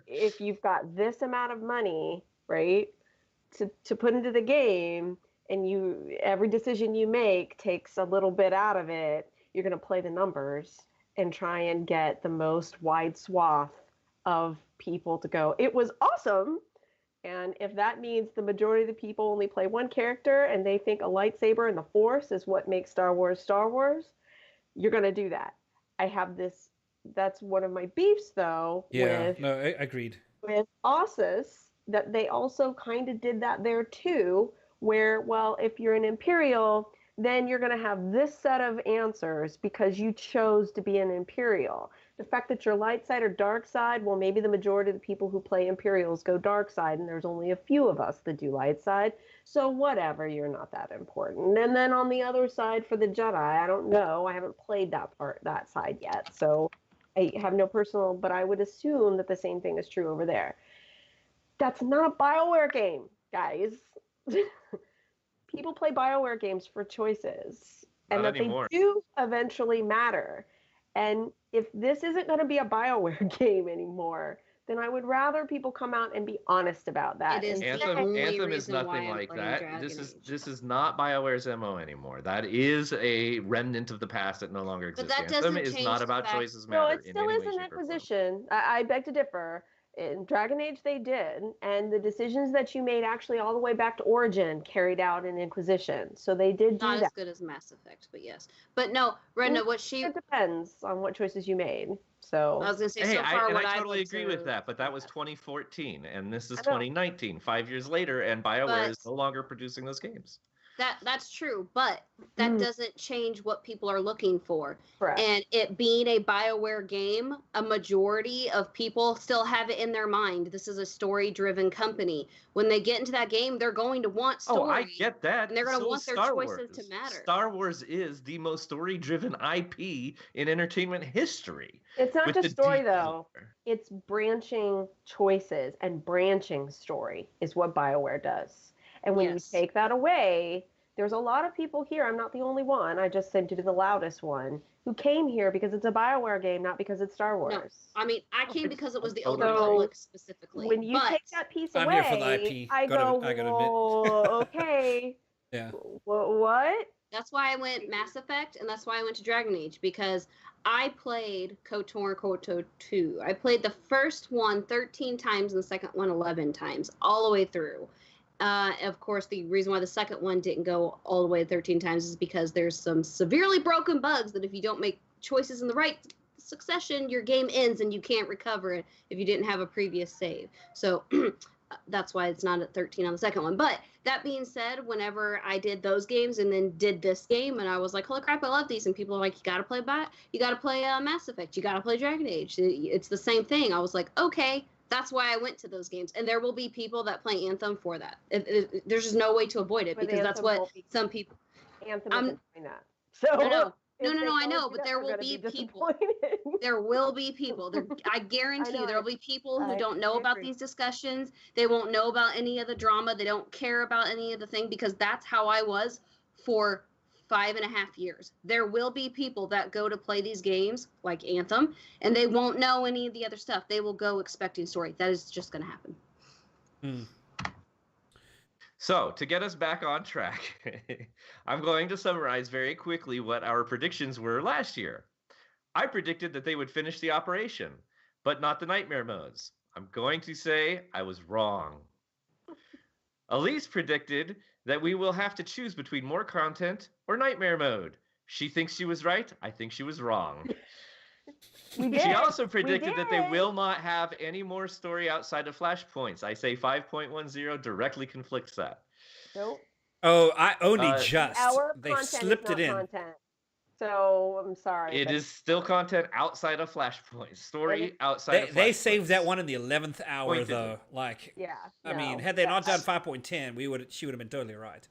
if you've got this amount of money, right, to put into the game, and every decision you make takes a little bit out of it, you're going to play the numbers and try and get the most wide swath of people to go, it was awesome. And if that means the majority of the people only play one character and they think a lightsaber and the Force is what makes Star Wars, you're going to do that. That's one of my beefs, though. Agreed. With Ossus, that they also kind of did that there too, where, well, if you're an Imperial, then you're going to have this set of answers because you chose to be an Imperial. The fact that you're light side or dark side, well, maybe the majority of the people who play Imperials go dark side, and there's only a few of us that do light side. So whatever, you're not that important. And then on the other side for the Jedi, I don't know. I haven't played that side yet, so I have no personal, but I would assume that the same thing is true over there. That's not a Bioware game, guys. People play Bioware games for choices, and that anymore. They do eventually matter. And if this isn't going to be a Bioware game anymore, then I would rather people come out and be honest about that. Anthem is nothing like that. This is not BioWare's MO anymore. That is a remnant of the past that no longer exists. Anthem is not about choices matter. No, it still is an Inquisition. I beg to differ. In Dragon Age they did, and the decisions that you made actually all the way back to Origin carried out in Inquisition. So they did do that. Not as good as Mass Effect, but yes. But no, Brenda, it depends on what choices you made. So I was going to say, I totally agree with that, but that was 2014, and this is 2019, 5 years later, and BioWare is no longer producing those games. That's true, but that doesn't change what people are looking for. Correct. And it being a BioWare game, a majority of people still have it in their mind. This is a story-driven company. When they get into that game, they're going to want story. Oh, I get that. And they're going to want their Star choices Wars. to matter. Star Wars is the most story-driven IP in entertainment history. It's not with just the story, deep though. lore. It's branching choices, and branching story is what BioWare does. And when Yes. you take that away, there's a lot of people here. I'm not the only one. I just seem to be the loudest one who came here because it's a BioWare game, not because it's Star Wars. No, I mean, I came because it was the Old Totally. Republic specifically. When you but take that piece I'm away, here for the IP. I Gotta go, admit. "Whoa, okay. Yeah. What? that's why I went Mass Effect, and that's why I went to Dragon Age, because I played KOTOR and KOTOR 2. I played the first one 13 times and the second one 11 times, all the way through. Of course, the reason why the second one didn't go all the way 13 times is because there's some severely broken bugs that if you don't make choices in the right succession, your game ends and you can't recover it if you didn't have a previous save. So that's why it's not at 13 on the second one. But that being said, whenever I did those games and then did this game, and I was like, holy crap, I love these. And people are like, you got to play Mass Effect. You got to play Dragon Age. It's the same thing. I was like, okay. That's why I went to those games. And there will be people that play Anthem for that. There's just no way to avoid it, But because that's Anthem what will be- some people... Anthem I'm- isn't doing that. So No, if they I don't know, do but that, there we're will gonna be people. disappointed. There will be people. I guarantee I know, there will be people who I don't know about agree. these discussions. They won't know about any of the drama. They don't care about any of the thing, because that's how I was for 5.5 years. There will be people that go to play these games like Anthem, and they won't know any of the other stuff. They will go expecting story. That is just going to happen. So, to get us back on track, I'm going to summarize very quickly what our predictions were last year. I predicted that they would finish the operation, but not the nightmare modes. I'm going to say I was wrong. Elise predicted that we will have to choose between more content or nightmare mode. She thinks she was right. I think she was wrong. We did. She also predicted that they did. will not have any more story outside of flashpoints. I say 5.10 directly conflicts that. Nope. Oh, I only just. Our They content slipped is it not in. content. So I'm sorry. It but is still content outside of flashpoints. Story outside of They flashpoints. saved that one in the 11th hour, Pointed though. Like, Yeah. I mean, no, had they not done that's- 5.10, she would have been totally right.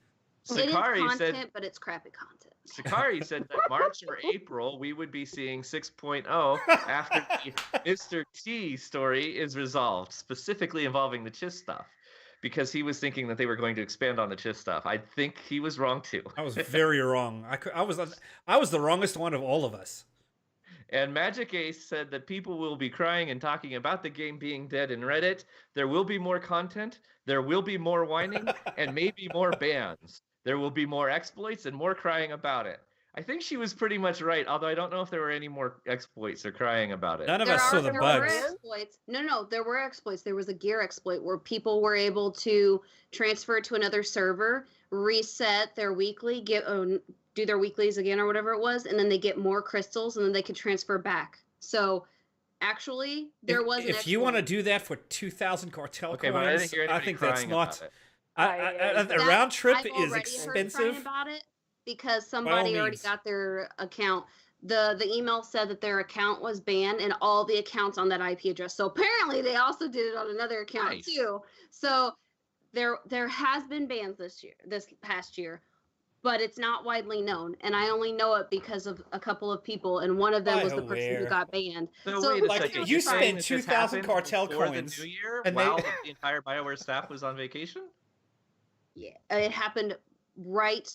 It is Sakari content, said, but it's crappy content. Sakari said that March or April we would be seeing 6.0 after the Mr. T story is resolved, specifically involving the Chiss stuff, because he was thinking that they were going to expand on the Chiss stuff. I think he was wrong too. I was very wrong. I was the wrongest one of all of us. And Magic Ace said that people will be crying and talking about the game being dead in Reddit. There will be more content. There will be more whining and maybe more bans. There will be more exploits and more crying about it. I think she was pretty much right, although I don't know if there were any more exploits or crying about it. None of us saw the there bugs. Were exploits. No, there were exploits. There was a gear exploit where people were able to transfer to another server, reset their weekly, do their weeklies again or whatever it was, and then they get more crystals, and then they could transfer back. So, actually, there was. If you want to do that for 2,000 cartel Okay, but I coins, didn't hear I anybody think that's crying not. about it. A That- round trip I've is already heard expensive. crying about it because somebody already means. got their account. The email said that their account was banned and all the accounts on that IP address. So apparently they also did it on another account Nice. too. So there has been bans this past year, but it's not widely known. And I only know it because of a couple of people, and one of them was the person who Bioware. got banned. So wait a like, second. you You're saying spent that this 2,000 happened cartel before coins, the New Year and while they- the entire Bioware staff was on vacation? Yeah, it happened right.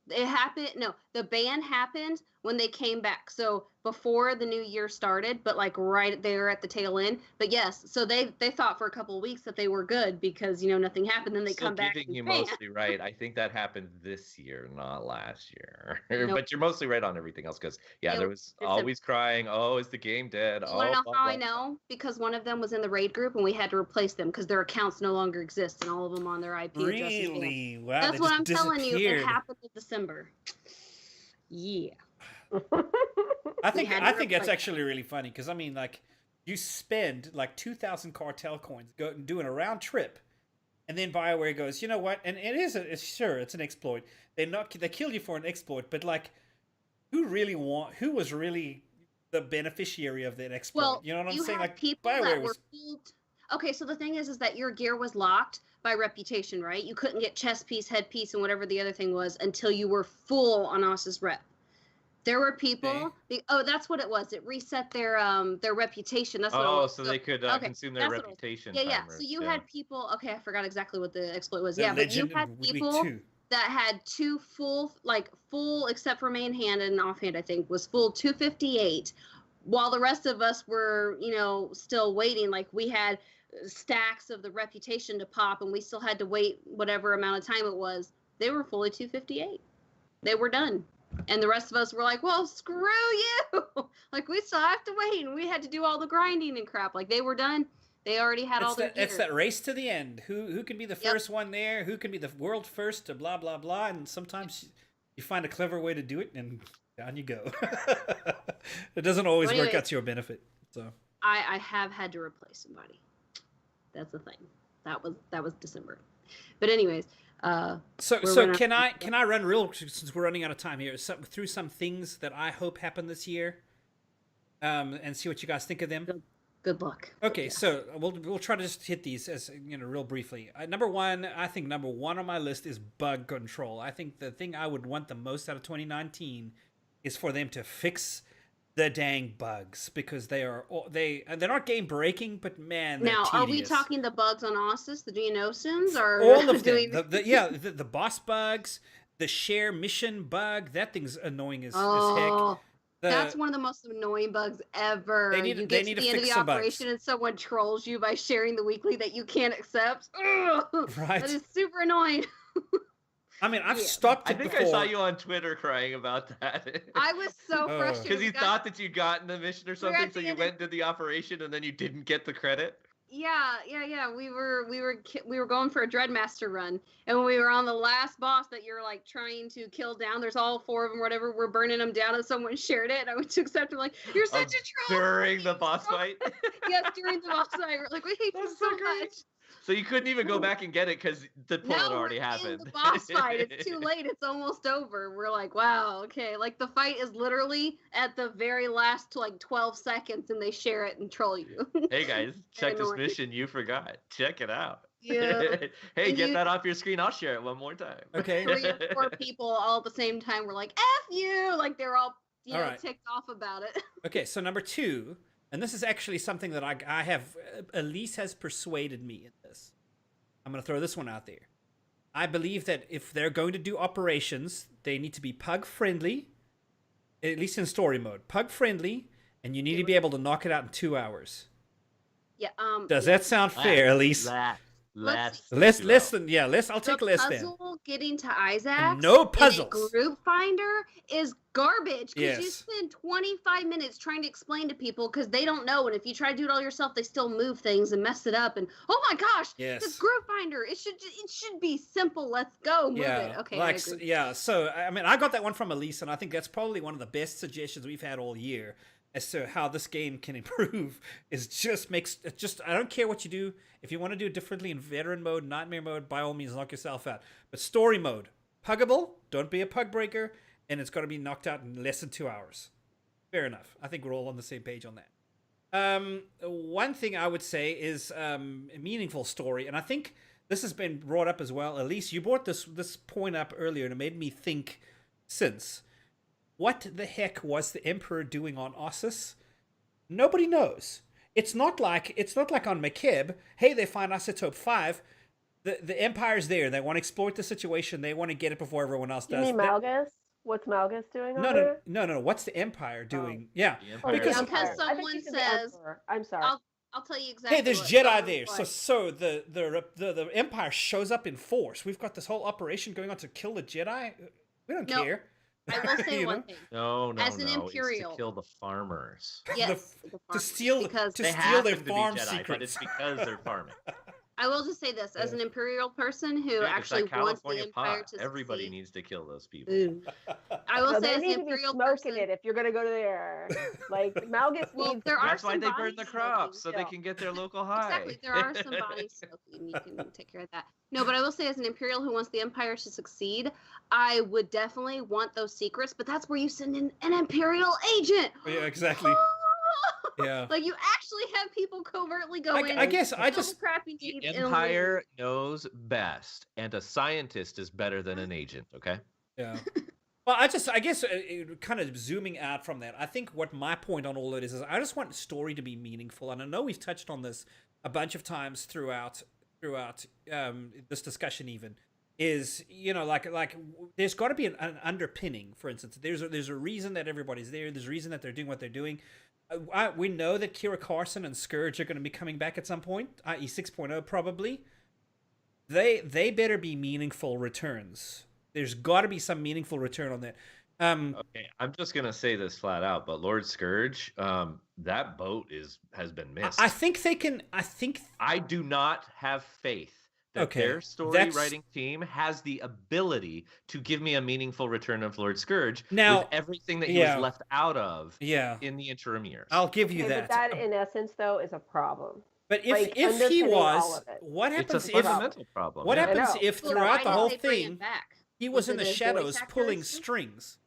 It happened. No, the ban happened when they came back. So before the new year started, but like right there at the tail end. But yes, so they thought for a couple of weeks that they were good because nothing happened. Then they Still come back. giving and you bam. mostly right. I think that happened this year, not last year. Nope. But you're mostly right on everything else because It there was it's a- always crying. Oh, is the game dead? You Oh, want to know blah, how blah, I blah. know? Because one of them was in the raid group and we had to replace them because their accounts no longer exist and all of them on their IP addresses. banned. Really? Wow, That's they what just I'm telling you. It disappeared. happened in December. Yeah. I think had to I think that's replace- actually really funny because I mean, like, you spend like 2,000 cartel coins doing a round trip, And then Bioware goes, you know what? And it's an exploit. They killed you for an exploit, but like, who was really the beneficiary of that exploit? Well, you know what I'm you saying? had Like people Bioware that was. were fooled. Okay, so the thing is that your gear was locked by reputation, right? You couldn't get chest piece, headpiece, and whatever the other thing was until you were full on Os's rep. There were people. That's what it was. It reset their reputation. That's what it was. So they could consume their reputation. Yeah. Timers. So you had people. Okay, I forgot exactly what the exploit was. The Yeah, but you Legend had in Week people 2. that had two full except for main hand and offhand. I think was full 258, while the rest of us were still waiting. Like we had stacks of the reputation to pop, and we still had to wait whatever amount of time it was. They were fully 258. They were done. And the rest of us were like, well, screw you. Like, we still have to wait. And we had to do all the grinding and crap. Like, they were done. They already had all their gear. It's that race to the end. Who can be the first one there? Who can be the world first to blah, blah, blah. And sometimes you find a clever way to do it, and down you go. It doesn't always work out to your benefit. So I have had to replace somebody. That's the thing. That was December. But anyways... So can I run real, since we're running out of time here, through some things that I hope happen this year, and see what you guys think of them. Good luck. Okay, so we'll try to just hit these as real briefly. Number one on my list is bug control. I think the thing I would want the most out of 2019 is for them to fix the dang bugs, because they're not game breaking, but man, they're tedious. Are we talking the bugs on Ossus, the Geonosians, or all of them? The boss bugs, the share mission bug, that thing's annoying as heck. That's one of the most annoying bugs ever. You get to the end of the operation and someone trolls you by sharing the weekly that you can't accept. Ugh, right. That is super annoying. I mean, I've stopped it before. I saw you on Twitter crying about that. I was so frustrated. Because you thought that you'd gotten the mission or something, so you went and did the operation, and then you didn't get the credit? Yeah. We were going for a Dreadmaster run, and when we were on the last boss that you're like trying to kill down, there's all 4 of them, whatever. We're burning them down, and someone shared it, and I went to accept. I'm like, you're such a troll. During the boss fight. Yes, during the boss fight. We're like, we hate you so much. So you couldn't even go back and get it because the pull had already happened. In the boss fight. It's too late. It's almost over. We're like, wow, okay. Like the fight is literally at the very last 12 seconds, and they share it and troll you. Hey guys, check this mission you forgot. Check it out. Yeah. Hey, get that off your screen. I'll share it one more time. Okay. 3 or 4 people all at the same time were like, F you! Like they're all ticked off about it. Okay, so number 2. And this is actually something that I have, Elise has persuaded me in this. I'm going to throw this one out there. I believe that if they're going to do operations, they need to be pug friendly, at least in story mode. Pug friendly, and you need to be able to knock it out in 2 hours. Yeah. Does that sound fair, Elise? Less. I'll take less then. The puzzle getting to Isaac no puzzles. in a group finder is garbage, because Yes. you spend 25 minutes trying to explain to people because they don't know, and if you try to do it all yourself, they still move things and mess it up. And oh my gosh, Yes. this group finder, it should be simple. Let's go, move it. Okay, I agree. Yeah. So I mean, I got that one from Elise, and I think that's probably one of the best suggestions we've had all year as to how this game can improve. Is just I don't care what you do. If you want to do it differently in veteran mode, nightmare mode, by all means, knock yourself out. But story mode, puggable, don't be a pug breaker, and it's got to be knocked out in less than 2 hours. Fair enough. I think we're all on the same page on that. One thing I would say is a meaningful story, and I think this has been brought up as well. Elise, you brought this point up earlier, and it made me think since. What the heck was the Emperor doing on Ossus? Nobody knows. It's not like on McKib. Hey, they find Isotope 5. The Empire's there. They want to exploit the situation. They want to get it before everyone else does. You mean Malgus? What's Malgus doing over there? No. What's the Empire doing? Yeah. Because someone says, I'm sorry. I'll tell you exactly. Hey, there's Jedi there. So the Empire shows up in force. We've got this whole operation going on to kill the Jedi. We don't care. I will say one thing. No. As an Imperial, it's to kill the farmers. Yes, to steal their farm Jedi, secrets. but it's because they're farming. I will just say this, as Yeah. an Imperial person who Dude, it's actually that wants the California Empire pot. to Everybody succeed. needs to kill those people. Ooh. I will No, say they as need an to be Imperial smoking person, it if you're gonna go there. Like Malgus well, needs. there are That's why some they burn body the smoking. crops so they Yeah. can get their local high. Exactly, there are some body smoking. You can take care of that. No, but I will say, as an Imperial who wants the Empire to succeed, I would definitely want those secrets. But that's where you send in an Imperial agent. Yeah, exactly. Yeah. Like you actually have people covertly go in. I guess I kill just the crappy The deeds and Empire knows best, and a scientist is better than an agent. Okay. yeah. Well, I guess kind of zooming out from that, I think what my point on all of it is I just want the story to be meaningful, and I know we've touched on this a bunch of times throughout this discussion. Even is like there's got to be an underpinning. For instance, there's a reason that everybody's there. There's a reason that they're doing what they're doing. We know that Kira Carson and Scourge are going to be coming back at some point, i.e. 6.0 probably. They better be meaningful returns. There's got to be some meaningful return on that. Okay, I'm just gonna say this flat out, but Lord Scourge, that boat has been missed. I think they can. I do not have faith that Okay, their story writing team has the ability to give me a meaningful return of Lord Scourge Now, with everything that he was left out of in the interim years. I'll give you But that, in essence, though, is a problem. But like, if he underpinning all was, of it. what It's happens a if fundamental problem. what yeah. happens know. if Well, throughout the why whole did they bring thing it back? he was in the it a voice shadows actor pulling issue? strings?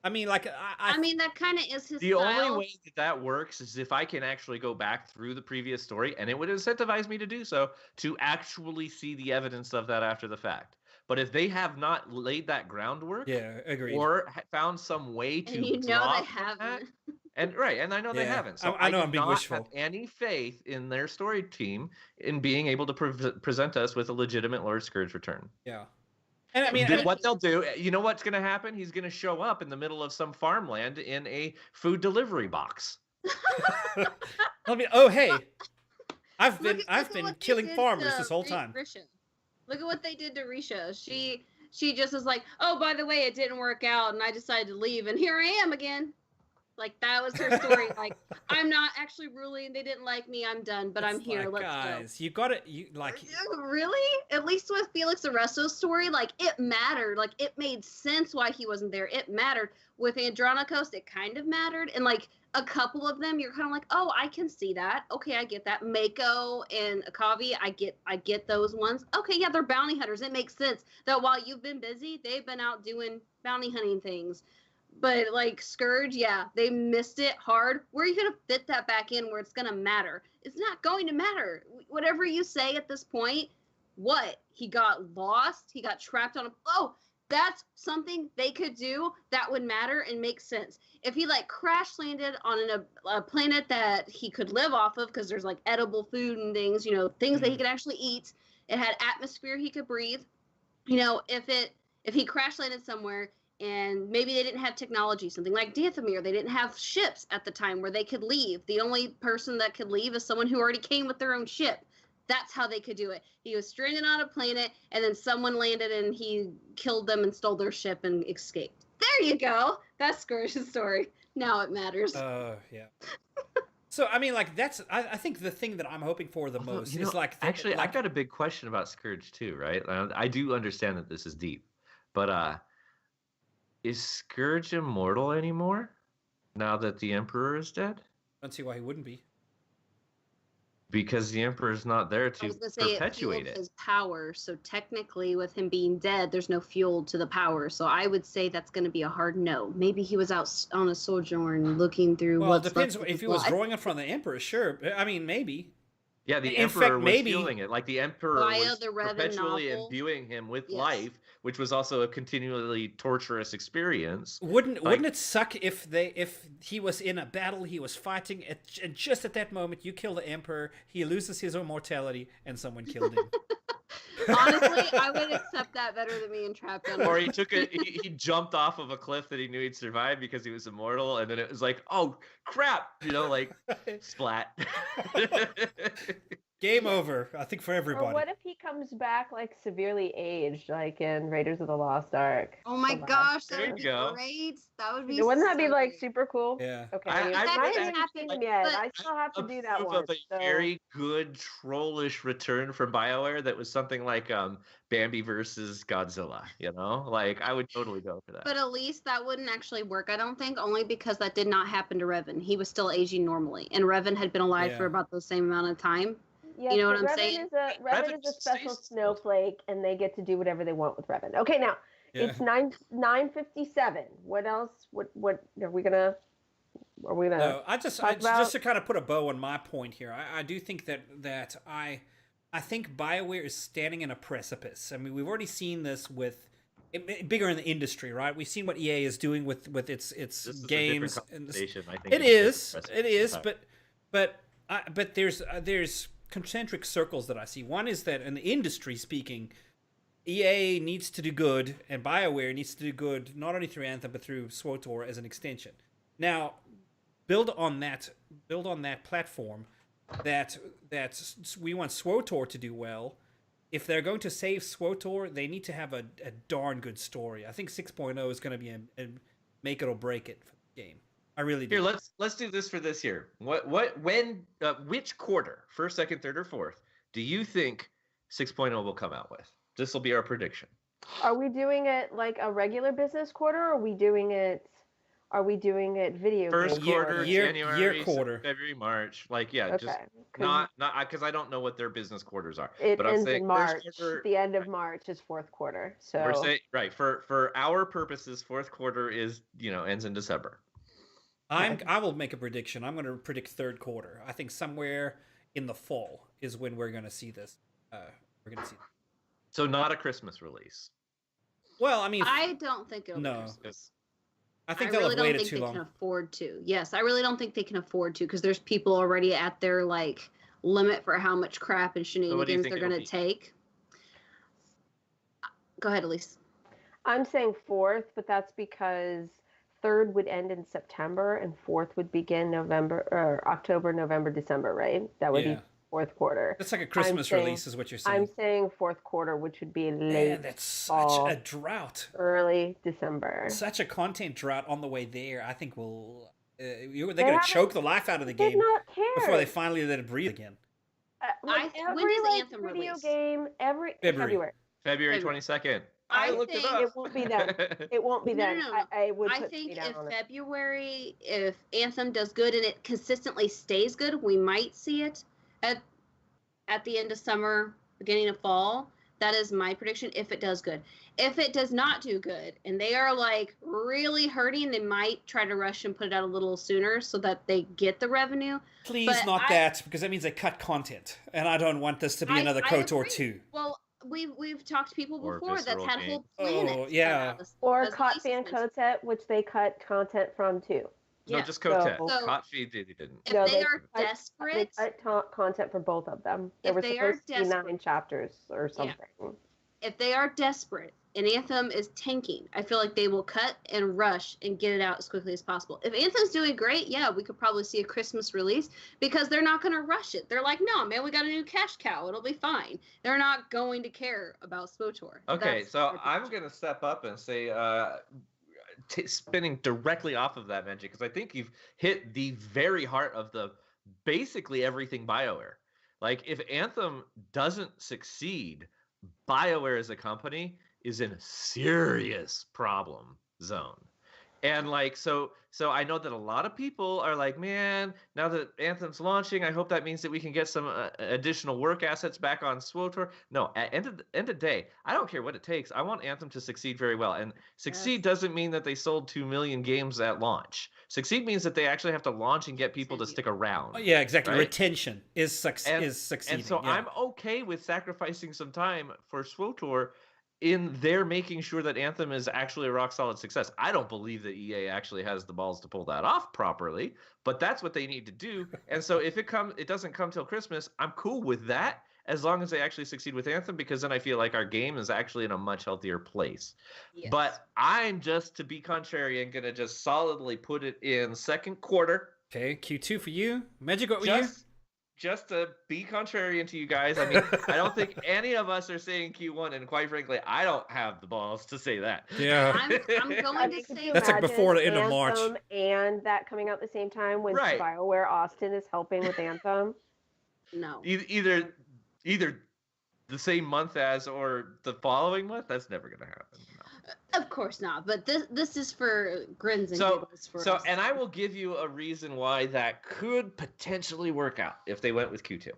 I mean, like I mean, that kind of is his The style. only way that works is if I can actually go back through the previous story, and it would incentivize me to do so, to actually see the evidence of that after the fact. But if they have not laid that groundwork, agreed. or found some way to And you know draw they from that, haven't. and I know they Yeah, haven't. So I know do I'm being not wishful. have any faith in their story team in being able to present us with a legitimate Lord Scourge return. Yeah. And I mean, What they'll do, you know what's going to happen? He's going to show up in the middle of some farmland in a food delivery box. oh hey, I've Look been at been what they killing did farmers to this whole time. Risha. Look at what they did to Risha. She just was like, oh, by the way, it didn't work out, and I decided to leave, and here I am again. Like, that was her story. Like, I'm not actually ruling. They didn't like me. I'm done, but I'm It's here. like, Let's guys, you got it. You like. Really? At least with Felix Arresto's story, like, it mattered. Like, it made sense why he wasn't there. It mattered. With Andronikos, it kind of mattered. And, like, a couple of them, you're kind of like, oh, I can see that. Okay, I get that. Mako and Akavi, I get those ones. Okay, yeah, they're bounty hunters. It makes sense that while you've been busy, they've been out doing bounty hunting things. But, like, Scourge, yeah, they missed it hard. Where are you going to fit that back in where it's going to matter? It's not going to matter. Whatever you say at this point, what? He got lost? He got trapped on a... Oh, that's something they could do that would matter and make sense. If he, like, crash landed on a planet that he could live off of, because there's, like, edible food and things, you know, things that he could actually eat. It had atmosphere he could breathe. You know, if he crash landed somewhere... And maybe they didn't have technology, something like Dathomir. They didn't have ships at the time where they could leave. The only person that could leave is someone who already came with their own ship. That's how they could do it. He was stranded on a planet, and then someone landed and he killed them and stole their ship and escaped. There you go. That's Scourge's story. Now it matters. Yeah. So, I mean, like, that's... I think the thing that I'm hoping for the most is, like... Actually, like, I've got a big question about Scourge, too, right? I do understand that this is deep. But, is Scourge immortal anymore now that the Emperor is dead? I don't see why he wouldn't be. Because the Emperor's not there I to was going to say perpetuate it fueled it. his power. So technically, with him being dead, there's no fuel to the power. So I would say that's going to be a hard no. Maybe he was out on a sojourn looking through. Well, it what's depends. left of If his he was life. drawing it from the Emperor, sure. I mean, maybe. Yeah, the In Emperor fact, was maybe- feeling it. Like the Emperor Via was the Revan perpetually novel. imbuing him with Yes. life, which was also a continually torturous experience. Wouldn't it suck if he was in a battle, he was fighting, and just at that moment you kill the Emperor, he loses his immortality, and someone killed him. Honestly, I would accept that better than being trapped under. Or he took he jumped off of a cliff that he knew he'd survive because he was immortal, and then it was like, oh crap, like splat. Game over. I think for Or everybody. what if he comes back like severely aged, like in Raiders of the Lost Ark? Oh my The last gosh, that There would you be go. great. That would be Wouldn't that be so like great. super cool? Yeah. Okay. I Anyways, That I could haven't happen, seen him yet. but I still have to do that approve one. of a So very good trollish return from BioWare that was something like Bambi versus Godzilla, you know? Like I would totally go for that. but at least that wouldn't actually work, I don't think, only because that did not happen to Revan. He was still aging normally, and Revan had been alive for Yeah. about the same amount of time. yes, You know but what I'm Revan saying? Revan is a special stays- snowflake, and they get to do whatever they want with Revan. Okay, now Yeah. it's 9:57. What else? What are we gonna? Are we gonna? No, just about- to kind of put a bow on my point here. I do think that I think BioWare is standing in a precipice. I mean, we've already seen this with bigger in the industry, right? We've seen what EA is doing with its This is games. a different And conversation, I think. it is, but there's concentric circles that I see. One is that in the industry speaking, EA needs to do good, and BioWare needs to do good not only through Anthem but through SWTOR as an extension. Now, build on that platform. That we want SWTOR to do well. If they're going to save SWTOR, they need to have a darn good story. I think 6.0 is going to be a make it or break it for the game. I really do. Here, let's do this for this year. Which quarter, first, second, third, or fourth, do you think 6.0 will come out with? This will be our prediction. Are we doing it like a regular business quarter? Or are we doing it? Are we doing it video? First game quarter, quarter? year January, quarter. February, March. Like, yeah, Okay. just 'Cause not because I don't know what their business quarters are. It but I'm ends saying in March. first quarter. The end of March is fourth quarter. So We're saying right for our purposes, fourth quarter is ends in December. I will make a prediction. I'm going to predict third quarter. I think somewhere in the fall is when we're going to see this. We're going to see. So not a Christmas release. Well, I mean, I don't think it'll No. be Christmas. I think I they'll really have don't waited think too they long. can afford to. Yes, I really don't think they can afford to because there's people already at their like limit for how much crap and what do you shenanigans think they're it'll going be? to take. Go ahead, Elise. I'm saying fourth, but that's because third would end in September and fourth would begin November or October, November, December, right? That would Yeah. be fourth quarter. That's like a Christmas saying- release, is what you're I'm saying. saying fourth quarter, which would be late Man, that's such fall, a drought. early December. Such a content drought on the way there. I think they're going haven't- to choke the life out of the They did game not care. before they finally let it breathe again. Like when every does like Anthem video release? game, every February. February. February February. 22nd. I I looked it think up. It won't be then. It won't be No, then. no, no. I would I put think me down if on it. February, if Anthem does good and it consistently stays good, we might see it at the end of summer, beginning of fall. That is my prediction if it does good. If it does not do good and they are like really hurting, they might try to rush and put it out a little sooner so that they get the revenue. Please, But not that, because that means they cut content, and I don't want this to be another I KOTOR agree. 2. Well, we've talked to people Or before that's visceral had games. whole planets. Oh, cut yeah. out Or as Cot Fan licenses. Kotet, which they cut content from too. No, Yeah. just Kotet. So- Hot feed they didn't. If No, they they are They desperate, cut content for both of them. There If were they are supposed to be 9 desperate- chapters or Yeah. something. if they are desperate and Anthem is tanking, I feel like they will cut and rush and get it out as quickly as possible. If Anthem's doing great, yeah, we could probably see a Christmas release because they're not going to rush it. They're like, no, man, we got a new cash cow. It'll be fine. They're not going to care about SWTOR. Okay, That's so my I'm prediction. going to step up and say, spinning directly off of that, Benji, because I think you've hit the very heart of the basically everything BioWare. Like, if Anthem doesn't succeed, BioWare as a company is in a serious problem zone. And like, so I know that a lot of people are like, man, now that Anthem's launching, I hope that means that we can get some additional work assets back on SWTOR. No, at end of the day, I don't care what it takes. I want Anthem to succeed very well. And succeed Yes. doesn't mean that they sold 2 million games at launch. Succeed means that they actually have to launch and get people to stick around. Oh, yeah, exactly. Right? Retention is succeeding. And so yeah. I'm okay with sacrificing some time for SWTOR in their making sure that Anthem is actually a rock solid success. I don't believe that EA actually has the balls to pull that off properly, but that's what they need to do. And so if it doesn't come till Christmas, I'm cool with that as long as they actually succeed with Anthem, because then I feel like our game is actually in a much healthier place. Yes. But I'm just, to be contrarian, going to just solidly put it in second quarter. Okay, Q2 for you. Magic, what were you? just to be contrarian to you guys, I mean, I don't think any of us are saying Q1, and quite frankly, I don't have the balls to say that. Yeah. I'm going to say That's like before the end of March. Anthem and that coming out at the same time when Right. Bioware Austin is helping with Anthem. no. Either the same month as or the following month. That's never going to happen. No. Of course not. But this is for grins and giggles for us. And I will give you a reason why that could potentially work out if they went with Q2.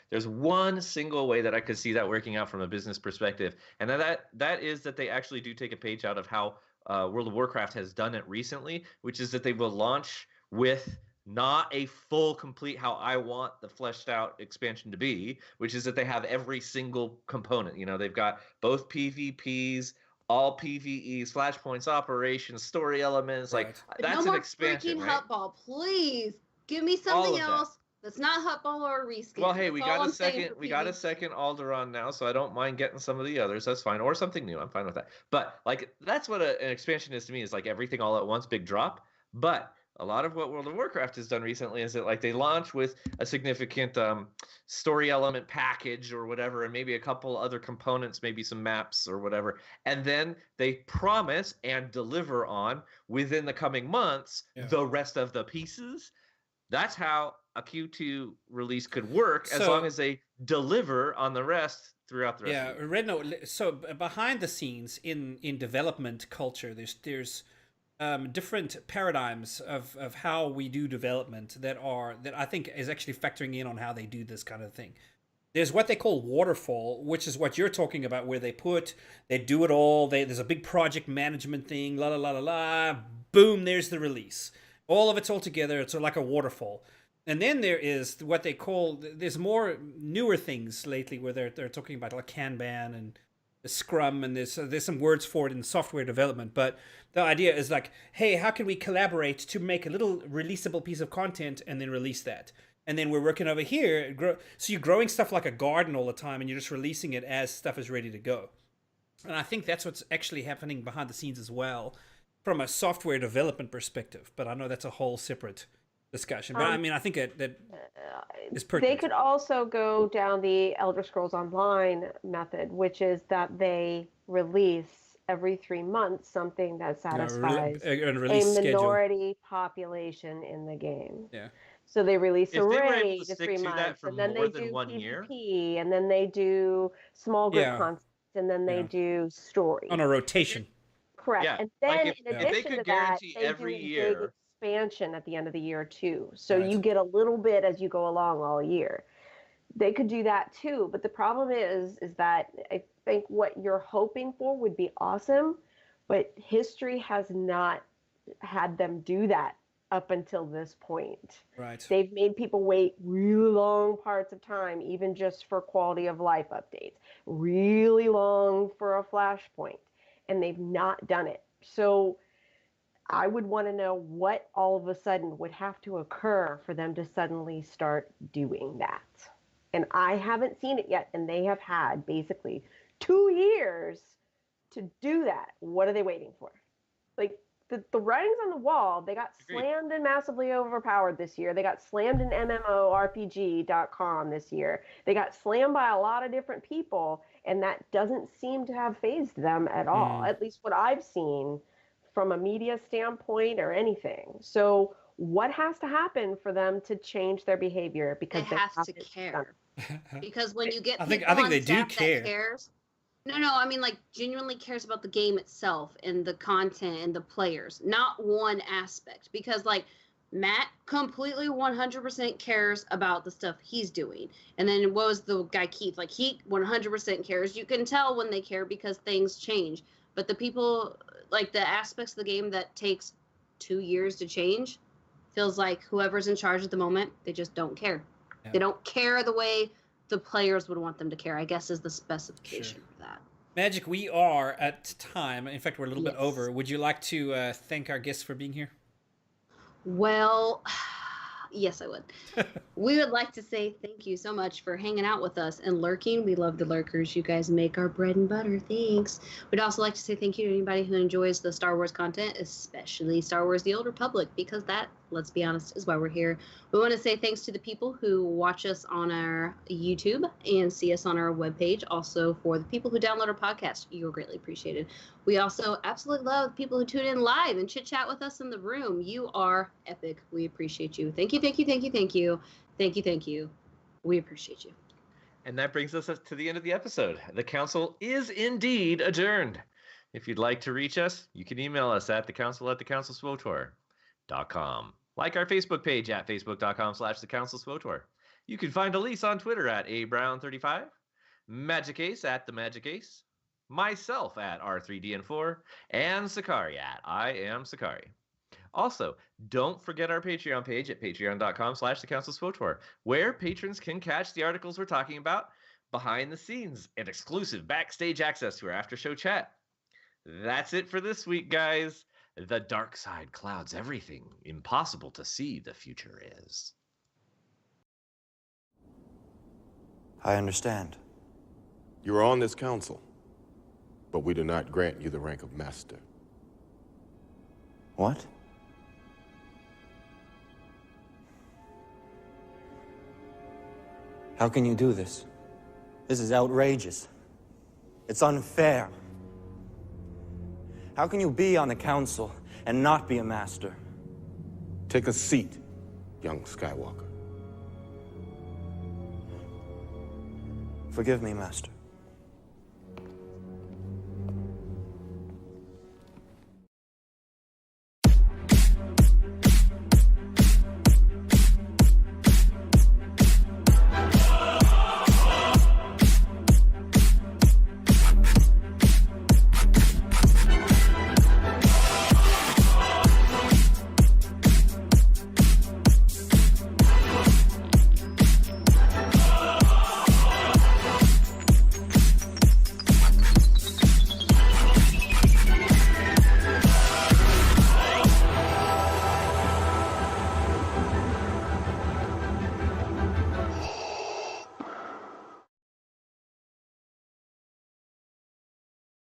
There's one single way that I could see that working out from a business perspective, and that is that they actually do take a page out of how World of Warcraft has done it recently, which is that they will launch with not a full, complete, how I want the fleshed out expansion to be, which is that they have every single component. You know, they've got both PvPs, all PvEs, flashpoints, operations, story elements. Right. Like But that's no an more expansion, freaking right? Hutball, please. Give me All something of that. else that's not Hutball or a reskin. Well, hey, That's we all got I'm a saying second. for We got a PvP. second Alderaan now, so I don't mind getting some of the others. That's fine, or something new. I'm fine with that. But like, that's what an expansion is to me. Is like everything all at once, big drop. But a lot of what World of Warcraft has done recently is that like they launch with a significant story element package or whatever, and maybe a couple other components, maybe some maps or whatever, and then they promise and deliver on within the coming months the rest of the pieces. That's how a Q2 release could work, as long as they deliver on the rest throughout the rest of the year. Red Note. So behind the scenes in development culture, there's different paradigms of how we do development that I think is actually factoring in on how they do this kind of thing. There's what they call waterfall, which is what you're talking about, where they do it all. There's a big project management thing, la la la la la, boom, there's the release. All of it's all together. It's like a waterfall. And then there is what they call, there's more newer things lately where they're talking about like Kanban and Scrum, and there's some words for it in software development. But the idea is like, hey, how can we collaborate to make a little releasable piece of content and then release that? And then we're working over here. So you're growing stuff like a garden all the time, and you're just releasing it as stuff is ready to go. And I think that's what's actually happening behind the scenes as well, from a software development perspective. But I know that's a whole separate discussion. But I mean, I think that is pertinent. They could also go down the Elder Scrolls Online method, which is that they release every 3 months something that satisfies a minority population in the game. Yeah. So they release a If they were able raid to to stick 3 to that months, for and then more they than do 1 year. PvP, and then they do small group content, and then they do story. On a rotation. Correct. Yeah, And then like in if they addition could to that, guarantee they every do a year- big expansion at the end of the year too. So Right. you get a little bit as you go along all year. They could do that too, but the problem is that I think what you're hoping for would be awesome, but history has not had them do that up until this point. Right. They've made people wait really long parts of time, even just for quality of life updates, really long for a flashpoint, and they've not done it. So I would want to know what all of a sudden would have to occur for them to suddenly start doing that. And I haven't seen it yet, and they have had basically 2 years to do that. What are they waiting for? Like, the writing's on the wall. They got slammed and massively overpowered this year. They got slammed in MMORPG.com this year. They got slammed by a lot of different people, and that doesn't seem to have fazed them at all, at least what I've seen from a media standpoint or anything. So what has to happen for them to change their behavior? Because they have to care. Because when you get I people think on they do staff care. that cares, no, I mean like genuinely cares about the game itself and the content and the players, not one aspect. Because like Matt completely 100% cares about the stuff he's doing. And then what was the guy Keith? Like he 100% cares. You can tell when they care because things change. But the people, like the aspects of the game that takes 2 years to change, feels like whoever's in charge at the moment, they just don't care. Yeah. They don't care the way the players would want them to care, I guess, is the specification for that. Magic, we are at time. In fact, we're a little bit over. Would you like to thank our guests for being here? Well, Yes, I would. We would like to say thank you so much for hanging out with us and lurking. We love the lurkers. You guys make our bread and butter. Thanks. We'd also like to say thank you to anybody who enjoys the Star Wars content, especially Star Wars The Old Republic, because that, let's be honest, is why we're here. We want to say thanks to the people who watch us on our YouTube and see us on our webpage. Also, for the people who download our podcast, you're greatly appreciated. We also absolutely love people who tune in live and chit-chat with us in the room. You are epic. We appreciate you. Thank you, thank you, thank you, thank you. Thank you, thank you. We appreciate you. And that brings us to the end of the episode. The council is indeed adjourned. If you'd like to reach us, you can email us at thecouncil@thecouncilswotor.com. Like our Facebook page at facebook.com/thecouncilswotor. You can find Elise on Twitter at abrown35, Magic Ace at the Magic Ace, myself at R3DN4, and Sakari at I am Sakari. Also, don't forget our Patreon page at patreon.com/thecouncilswotor, where patrons can catch the articles we're talking about, behind the scenes, and exclusive backstage access to our after show chat. That's it for this week, guys. The dark side clouds everything. Impossible to see the future is. I understand. You are on this council, but we do not grant you the rank of master. What? How can you do this? This is outrageous. It's unfair. How can you be on the council and not be a master? Take a seat, young Skywalker. Forgive me, Master.